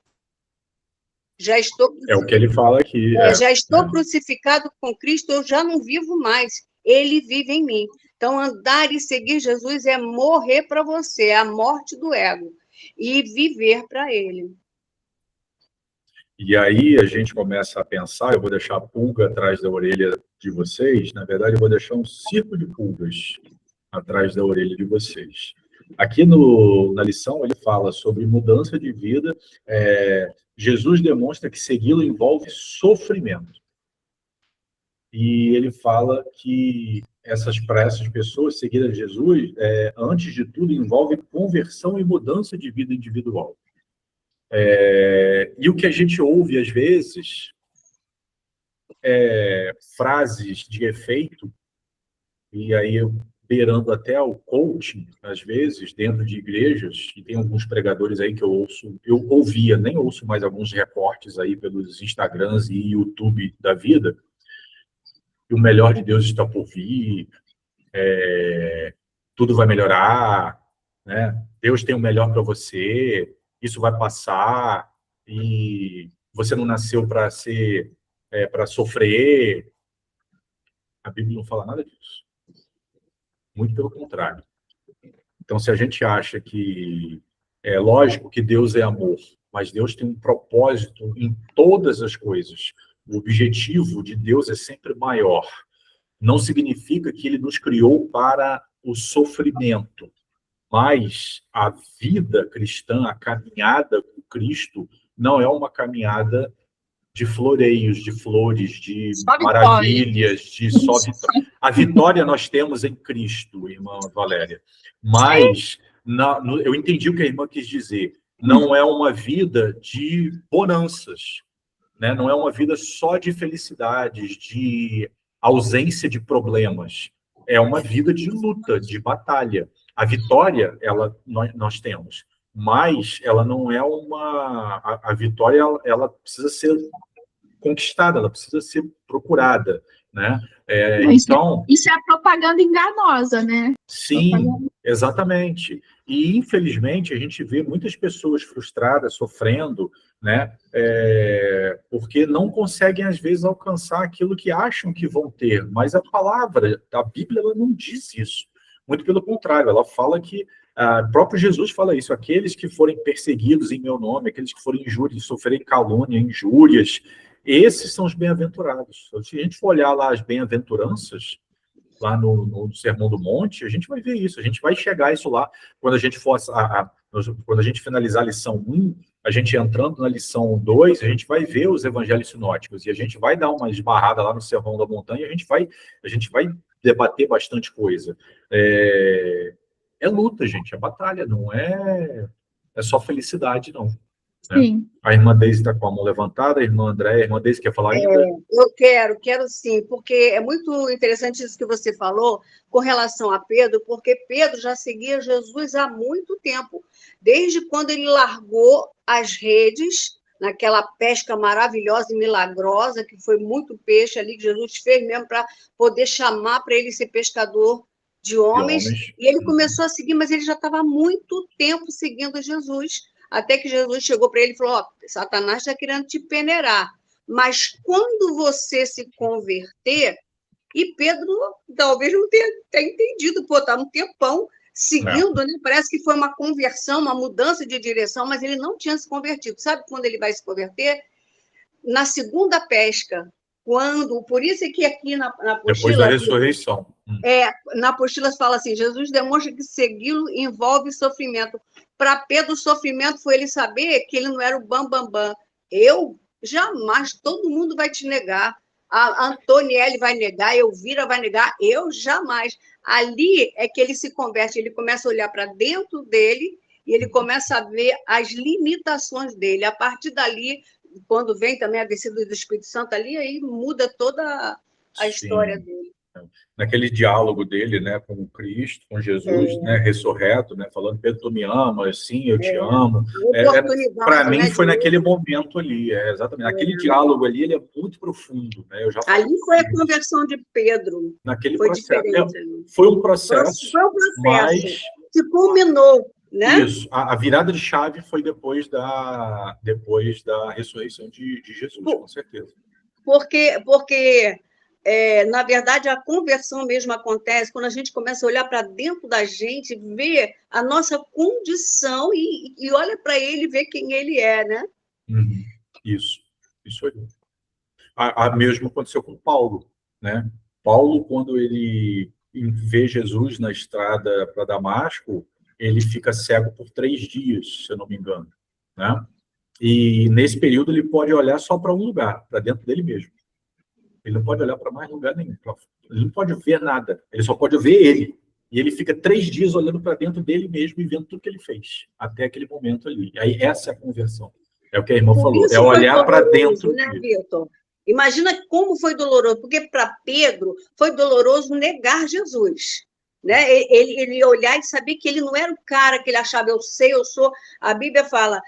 Já estou É o que ele fala aqui. Já estou crucificado com Cristo, eu já não vivo mais. Ele vive em mim. Então, andar e seguir Jesus é morrer para você, é a morte do ego. E viver para ele. E aí a gente começa a pensar, eu vou deixar a pulga atrás da orelha de vocês, na verdade eu vou deixar um circo de pulgas atrás da orelha de vocês. Aqui na lição, ele fala sobre mudança de vida. Jesus demonstra que segui-lo envolve sofrimento. E ele fala que para essas pessoas seguir a Jesus, antes de tudo, envolve conversão e mudança de vida individual. E o que a gente ouve, às vezes, frases de efeito, e aí beirando até o coaching, às vezes, dentro de igrejas, e tem alguns pregadores aí que eu ouvia, nem ouço mais alguns recortes aí pelos Instagrams e YouTube da vida, que o melhor de Deus está por vir, tudo vai melhorar, né? Deus tem o melhor para você, isso vai passar, e você não nasceu para para sofrer. A Bíblia não fala nada disso. Muito pelo contrário. Então, se a gente acha que é lógico que Deus é amor, mas Deus tem um propósito em todas as coisas. O objetivo de Deus é sempre maior. Não significa que ele nos criou para o sofrimento, mas a vida cristã, a caminhada com Cristo, não é uma caminhada de floreios, de flores, de maravilhas, de só vitória. A vitória nós temos em Cristo, irmã Valéria. Mas eu entendi o que a irmã quis dizer. Não é uma vida de bonanças, né? Não é uma vida só de felicidades, de ausência de problemas. É uma vida de luta, de batalha. A vitória, nós temos. Mas ela não é a vitória, ela precisa ser conquistada, ela precisa ser procurada, né? Então, isso é a propaganda enganosa, né? Sim, exatamente. E, infelizmente, a gente vê muitas pessoas frustradas, sofrendo, né? Porque não conseguem, às vezes, alcançar aquilo que acham que vão ter. Mas a palavra, a Bíblia, ela não diz isso. Muito pelo contrário, ela fala que o próprio Jesus fala isso: aqueles que forem perseguidos em meu nome, aqueles que forem sofrerem calúnia, injúrias, esses são os bem-aventurados. Se a gente for olhar lá as bem-aventuranças, lá no Sermão do Monte, a gente vai ver isso, a gente vai chegar a isso lá, quando a gente for quando a gente finalizar a lição 1, a gente entrando na lição 2, a gente vai ver os evangelhos sinóticos, e a gente vai dar uma esbarrada lá no Sermão da Montanha, a gente vai debater bastante coisa. É luta, gente, é batalha, não é só felicidade, não. Sim. A irmã Deise está com a mão levantada, a irmã Andréia, a irmã Deise quer falar ainda? Eu quero sim, porque é muito interessante isso que você falou com relação a Pedro, porque Pedro já seguia Jesus há muito tempo, desde quando ele largou as redes, naquela pesca maravilhosa e milagrosa, que foi muito peixe ali, que Jesus fez mesmo para poder chamar para ele ser pescador de homens, e ele começou a seguir, mas ele já estava há muito tempo seguindo Jesus, até que Jesus chegou para ele e falou: Satanás está querendo te peneirar, mas quando você se converter, e Pedro talvez não tenha entendido, está um tempão seguindo, né? Parece que foi uma conversão, uma mudança de direção, mas ele não tinha se convertido. Sabe quando ele vai se converter? Na segunda pesca, por isso é que aqui na apostila... Depois da ressurreição. Na apostila fala assim: Jesus demonstra que segui-lo envolve sofrimento. Para Pedro, o sofrimento foi ele saber que ele não era o bambambam. Eu jamais, todo mundo vai te negar. A Antonielle vai negar, a Elvira vai negar, eu jamais. Ali é que ele se converte, ele começa a olhar para dentro dele e ele começa a ver as limitações dele. A partir dali, quando vem também a descida do Espírito Santo ali, aí muda toda a história dele. Naquele diálogo dele, né, com Cristo, com Jesus, né, ressurreto, né, falando: Pedro, tu me amas, sim, eu te amo. Para mim, foi naquele momento ali, exatamente. Naquele diálogo ali, ele é muito profundo. Né, ali foi a conversão de Pedro. Naquele foi processo. Diferente. Foi um processo. Foi um processo. Mas se culminou. Né? Isso, a virada de chave foi depois da ressurreição de Jesus, com certeza. Porque na verdade, a conversão mesmo acontece quando a gente começa a olhar para dentro da gente, ver a nossa condição e olha para ele e vê quem ele é, né? Isso aí. Mesmo aconteceu com Paulo, né? Paulo, quando ele vê Jesus na estrada para Damasco, ele fica cego por 3 dias, se eu não me engano, né? E nesse período ele pode olhar só para um lugar, para dentro dele mesmo. Ele não pode olhar para mais lugar nenhum. Ele não pode ver nada. Ele só pode ver ele. E ele fica 3 dias olhando para dentro dele mesmo e vendo tudo que ele fez, até aquele momento ali. E aí essa é a conversão. É o que a irmã falou, é olhar para dentro. Né, Vitor? Imagina como foi doloroso, porque para Pedro foi doloroso negar Jesus. Né? Ele olhar e saber que ele não era o cara que ele achava, eu sei, eu sou. A Bíblia fala,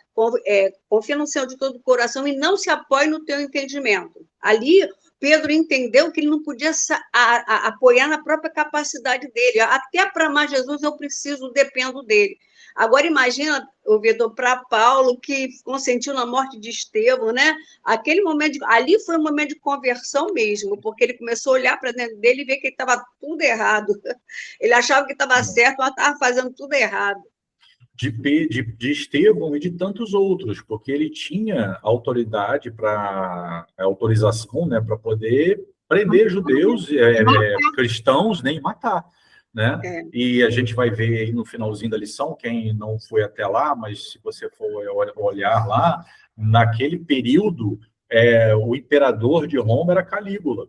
confia no Senhor de todo o coração e não se apoie no teu entendimento. Ali, Pedro entendeu que ele não podia apoiar na própria capacidade dele. Até para amar Jesus eu dependo dele. Agora imagina, Vitor, para Paulo, que consentiu na morte de Estevão, né? Aquele momento, ali foi um momento de conversão mesmo, porque ele começou a olhar para dentro dele e ver que ele estava tudo errado. Ele achava que estava certo, mas estava fazendo tudo errado. De Estevão e de tantos outros, porque ele tinha autoridade autorização, né, para poder prender judeus, cristãos, nem matar. Né? E a gente vai ver aí no finalzinho da lição, quem não foi até lá, mas se você for olhar lá, naquele período, o imperador de Roma era Calígula.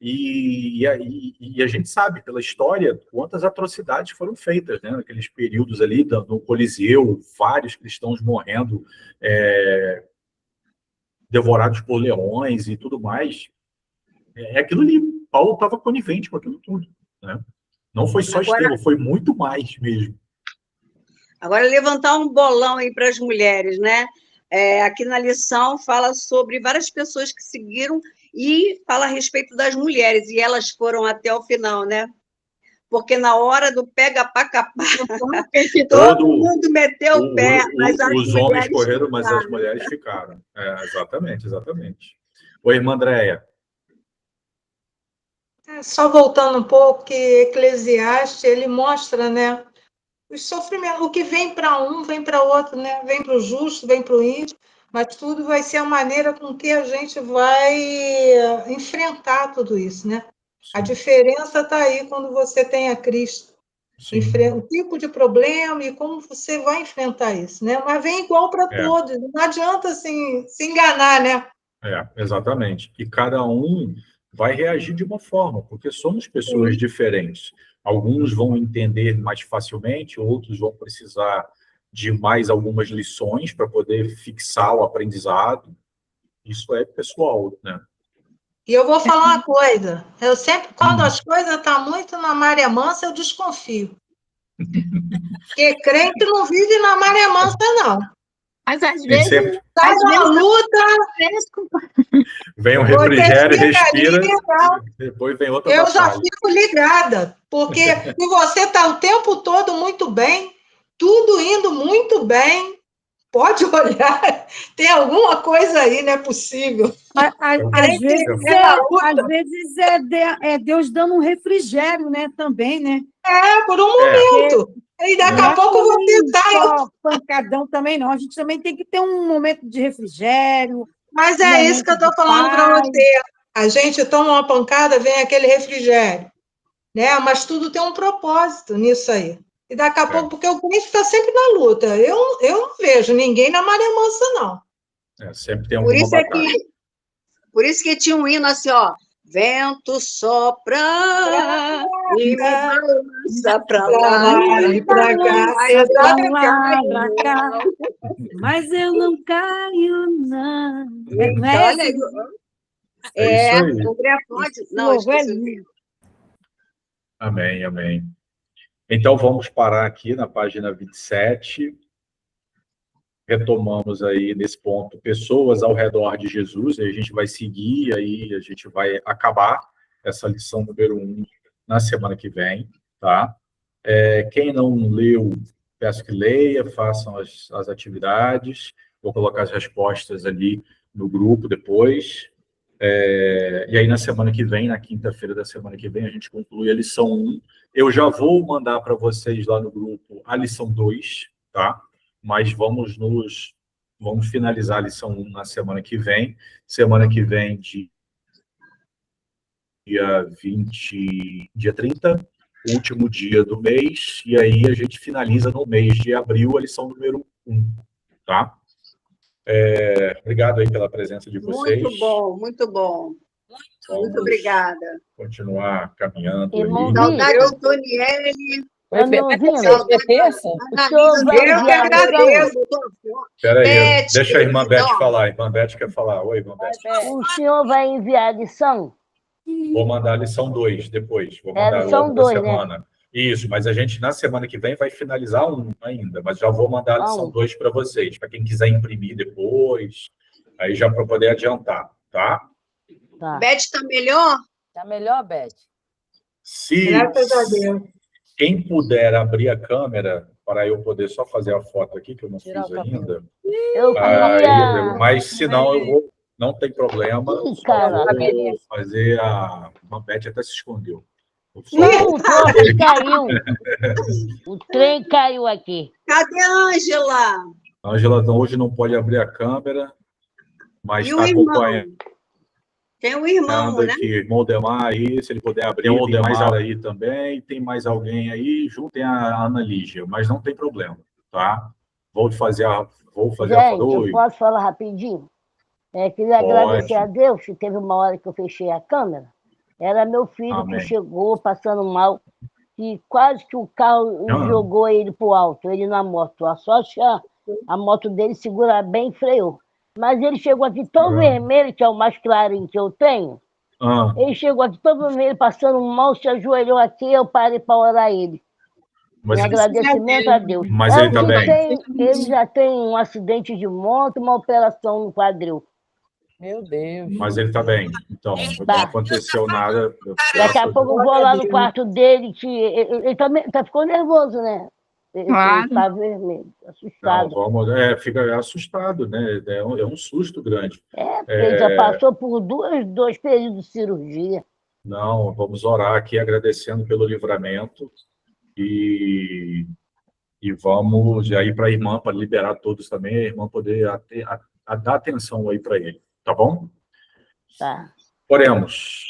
E a gente sabe, pela história, quantas atrocidades foram feitas, né? Naqueles períodos ali, no Coliseu, vários cristãos morrendo, devorados por leões e tudo mais. É aquilo ali. Paulo estava conivente com aquilo tudo, né? Não foi só Estevão, foi muito mais mesmo. Agora, levantar um bolão aí para as mulheres, né? Aqui na lição fala sobre várias pessoas que seguiram e fala a respeito das mulheres, e elas foram até o final, né? Porque na hora do pega pá capá, todo mundo meteu o pé, mas os homens correram, mas as mulheres ficaram. Exatamente. Oi, irmã Andréia. Só voltando um pouco, que Eclesiastes, ele mostra, né, os sofrimentos, o que vem para um, vem para outro, né, vem para o justo, vem para o ímpio, mas tudo vai ser a maneira com que a gente vai enfrentar tudo isso, né? Sim. A diferença está aí quando você tem a Cristo. O tipo de problema e como você vai enfrentar isso, né? Mas vem igual para todos, não adianta assim, se enganar, né? Exatamente. E cada um vai reagir de uma forma, porque somos pessoas diferentes. Alguns vão entender mais facilmente, outros vão precisar de mais algumas lições para poder fixar o aprendizado. Isso é pessoal, né? E eu vou falar uma coisa. Eu sempre, quando as coisas estão muito na maré mansa, eu desconfio. Porque crente não vive na maré mansa, não. Mas às vezes... Sempre... Sai da luta... Vem um refrigério, respira, depois vem outra batalha. Eu já fico ligada, porque se você está o tempo todo muito bem, tudo indo muito bem, pode olhar, tem alguma coisa aí, não é possível. Às vezes é Deus dando um refrigério, né, também, né? Por um momento. E daqui a pouco você está... pancadão também não, a gente também tem que ter um momento de refrigério. Mas é isso que eu estou falando para você. A gente toma uma pancada, vem aquele refrigério, né? Mas tudo tem um propósito nisso aí. E daqui a pouco, porque o crente está sempre na luta. Eu não vejo ninguém na maré mansa, não. Sempre tem alguma batalha. Por isso que tinha um hino assim, ó. Vento sopra e me balança para lá e para cá. Mas eu não caio, não. Não é olha aí. André pode... Não, Amém. Então, vamos parar aqui na página 27. Retomamos aí nesse ponto pessoas ao redor de Jesus, aí a gente vai seguir, aí a gente vai acabar essa lição número 1 na semana que vem, tá? Quem não leu, peço que leia, façam as atividades, vou colocar as respostas ali no grupo depois, e aí na semana que vem, na quinta-feira da semana que vem, a gente conclui a lição 1. Eu já vou mandar para vocês lá no grupo a lição 2, tá? Mas vamos finalizar a lição 1 na semana que vem. Semana que vem, dia 30, último dia do mês, e aí a gente finaliza no mês de abril a lição número 1, tá? Obrigado aí pela presença de vocês. Muito bom, muito bom. Muito obrigada. Continuar caminhando Irmão aí. Saudade do Toniele. Tá me ouvindo? Saudade É terça? da senhor vai Eu que enviar agradeço. Espera aí, Beth, deixa a irmã Beth não. falar. A irmã Beth quer falar. Oi, irmã Beth. O senhor vai enviar a lição? Vou mandar a lição 2 depois. Vou É, mandar lição logo da 2, né? semana. Isso, mas a gente, na semana que vem, vai finalizar 1 ainda. Mas já vou mandar a lição 2 para vocês, para quem quiser imprimir depois, aí já para poder adiantar, tá? Tá. Beth está melhor? Tá melhor, Beth? Se Graças a Deus. quem puder abrir a câmera, para eu poder só fazer a foto aqui, que eu não Tirar fiz o papel. ainda. Eu queria... Mas, se não, eu vou... Não tem problema. Ih, Só cara. vou fazer a... A Beth até se escondeu. Não, o troço caiu. O trem caiu aqui. Cadê a Ângela? A Ângela hoje não pode abrir a câmera, mas E está o irmão? acompanhando Tem um irmão, né? aqui. Irmão Demar aí, se ele puder abrir. Tem o Demar aí também. Tem mais alguém aí. Juntem a Ana Lígia, mas não tem problema, tá? Vou fazer a Gente, foto. eu posso falar rapidinho? Queria Pode. agradecer a Deus, que teve uma hora que eu fechei a câmera. Era meu filho Amém. que chegou passando mal, e quase que o carro jogou ele para o alto, ele na moto. A sorte, a moto dele segura bem e freou. Mas ele chegou aqui tão vermelho, que é o mais clarinho que eu tenho. Ele chegou aqui tão vermelho, passando mal, se ajoelhou aqui, eu parei para orar ele. Em agradecimento a Deus. Mas ele tá bem. Ele já tem um acidente de moto, uma operação no quadril. Meu Deus. Mas ele está bem. Então, não aconteceu nada. Daqui a pouco eu vou lá no quarto dele, que ele também ficou nervoso, né? Ele está vermelho, assustado. Fica assustado, né? É um susto grande. Porque ele já passou por dois períodos de cirurgia. Não, vamos orar aqui agradecendo pelo livramento e vamos aí para a irmã, para liberar todos também, a irmã poder dar atenção aí para ele. Tá bom? Tá. Oremos.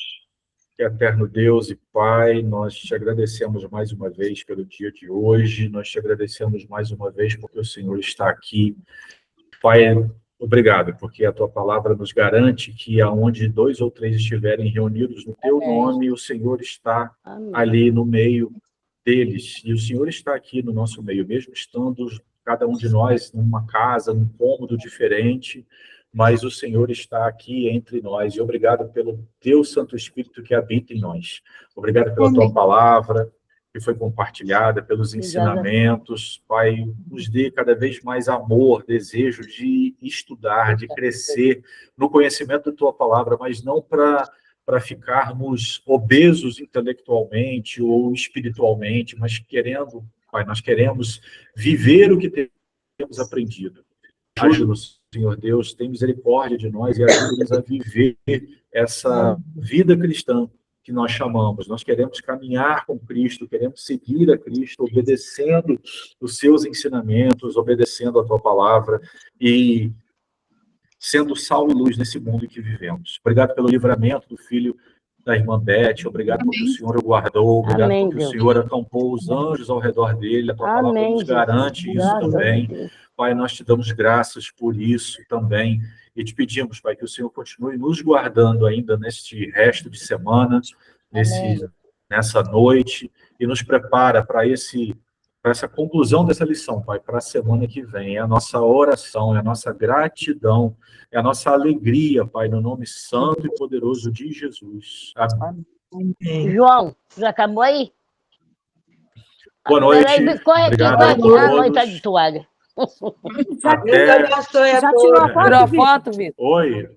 Eterno Deus e Pai, nós te agradecemos mais uma vez pelo dia de hoje, nós te agradecemos mais uma vez porque o Senhor está aqui. Pai, obrigado, porque a tua palavra nos garante que aonde 2 ou 3 estiverem reunidos no teu nome, o Senhor está ali no meio deles, e o Senhor está aqui no nosso meio, mesmo estando cada um de nós numa casa, num cômodo diferente, mas o Senhor está aqui entre nós, e obrigado pelo teu Santo Espírito que habita em nós. Obrigado pela tua palavra, que foi compartilhada, pelos ensinamentos. Pai, nos dê cada vez mais amor, desejo de estudar, de crescer no conhecimento da tua palavra, mas não para ficarmos obesos intelectualmente ou espiritualmente, mas querendo, Pai, nós queremos viver o que temos aprendido. Ajuda-nos, Senhor Deus, tem misericórdia de nós e ajuda-nos a viver essa vida cristã que nós chamamos. Nós queremos caminhar com Cristo, queremos seguir a Cristo, obedecendo os seus ensinamentos, obedecendo a tua palavra e sendo sal e luz nesse mundo em que vivemos. Obrigado pelo livramento do filho da irmã Beth, obrigado porque o Senhor o guardou, obrigado porque o Senhor acampou os anjos ao redor dele, a tua palavra nos garante isso também. Pai, nós te damos graças por isso também e te pedimos, Pai, que o Senhor continue nos guardando ainda neste resto de semana, nessa noite, e nos prepara para essa conclusão dessa lição, Pai, para a semana que vem. É a nossa oração, é a nossa gratidão, é a nossa alegria, Pai, no nome santo e poderoso de Jesus. Amém. João, já acabou aí? Boa noite. Corre aqui, corre aqui. A noite está de toalha. Já tirou a foto? Tirou a foto, Vitor? Oi?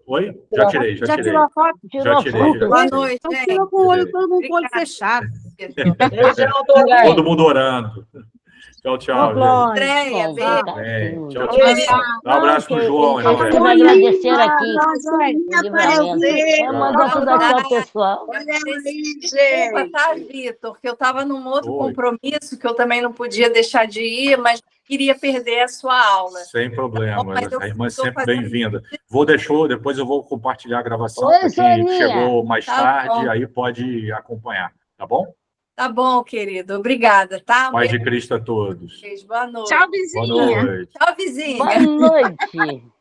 Já tirei. Já tirou a foto? Já tirei. Boa noite, Então tirou com o olho, todo mundo com o olho fechado. Todo mundo orando. Tchau. Andréia, beijo. Tchau. Dá um abraço pro João. Eu quero agradecer aqui. Eu mandar tudo aqui ao pessoal. Desculpa, tá, Vitor, que eu estava num outro compromisso que eu também não podia deixar de ir, mas queria perder a sua aula. Sem problema, a irmã é sempre bem-vinda. Depois eu vou compartilhar a gravação para quem chegou mais tarde, aí pode acompanhar, tá bom? Tá bom, querido. Obrigada, tá? Paz de Cristo a todos. Beijo. Boa noite. Tchau, vizinha. Boa noite. Tchau, vizinha. Boa noite.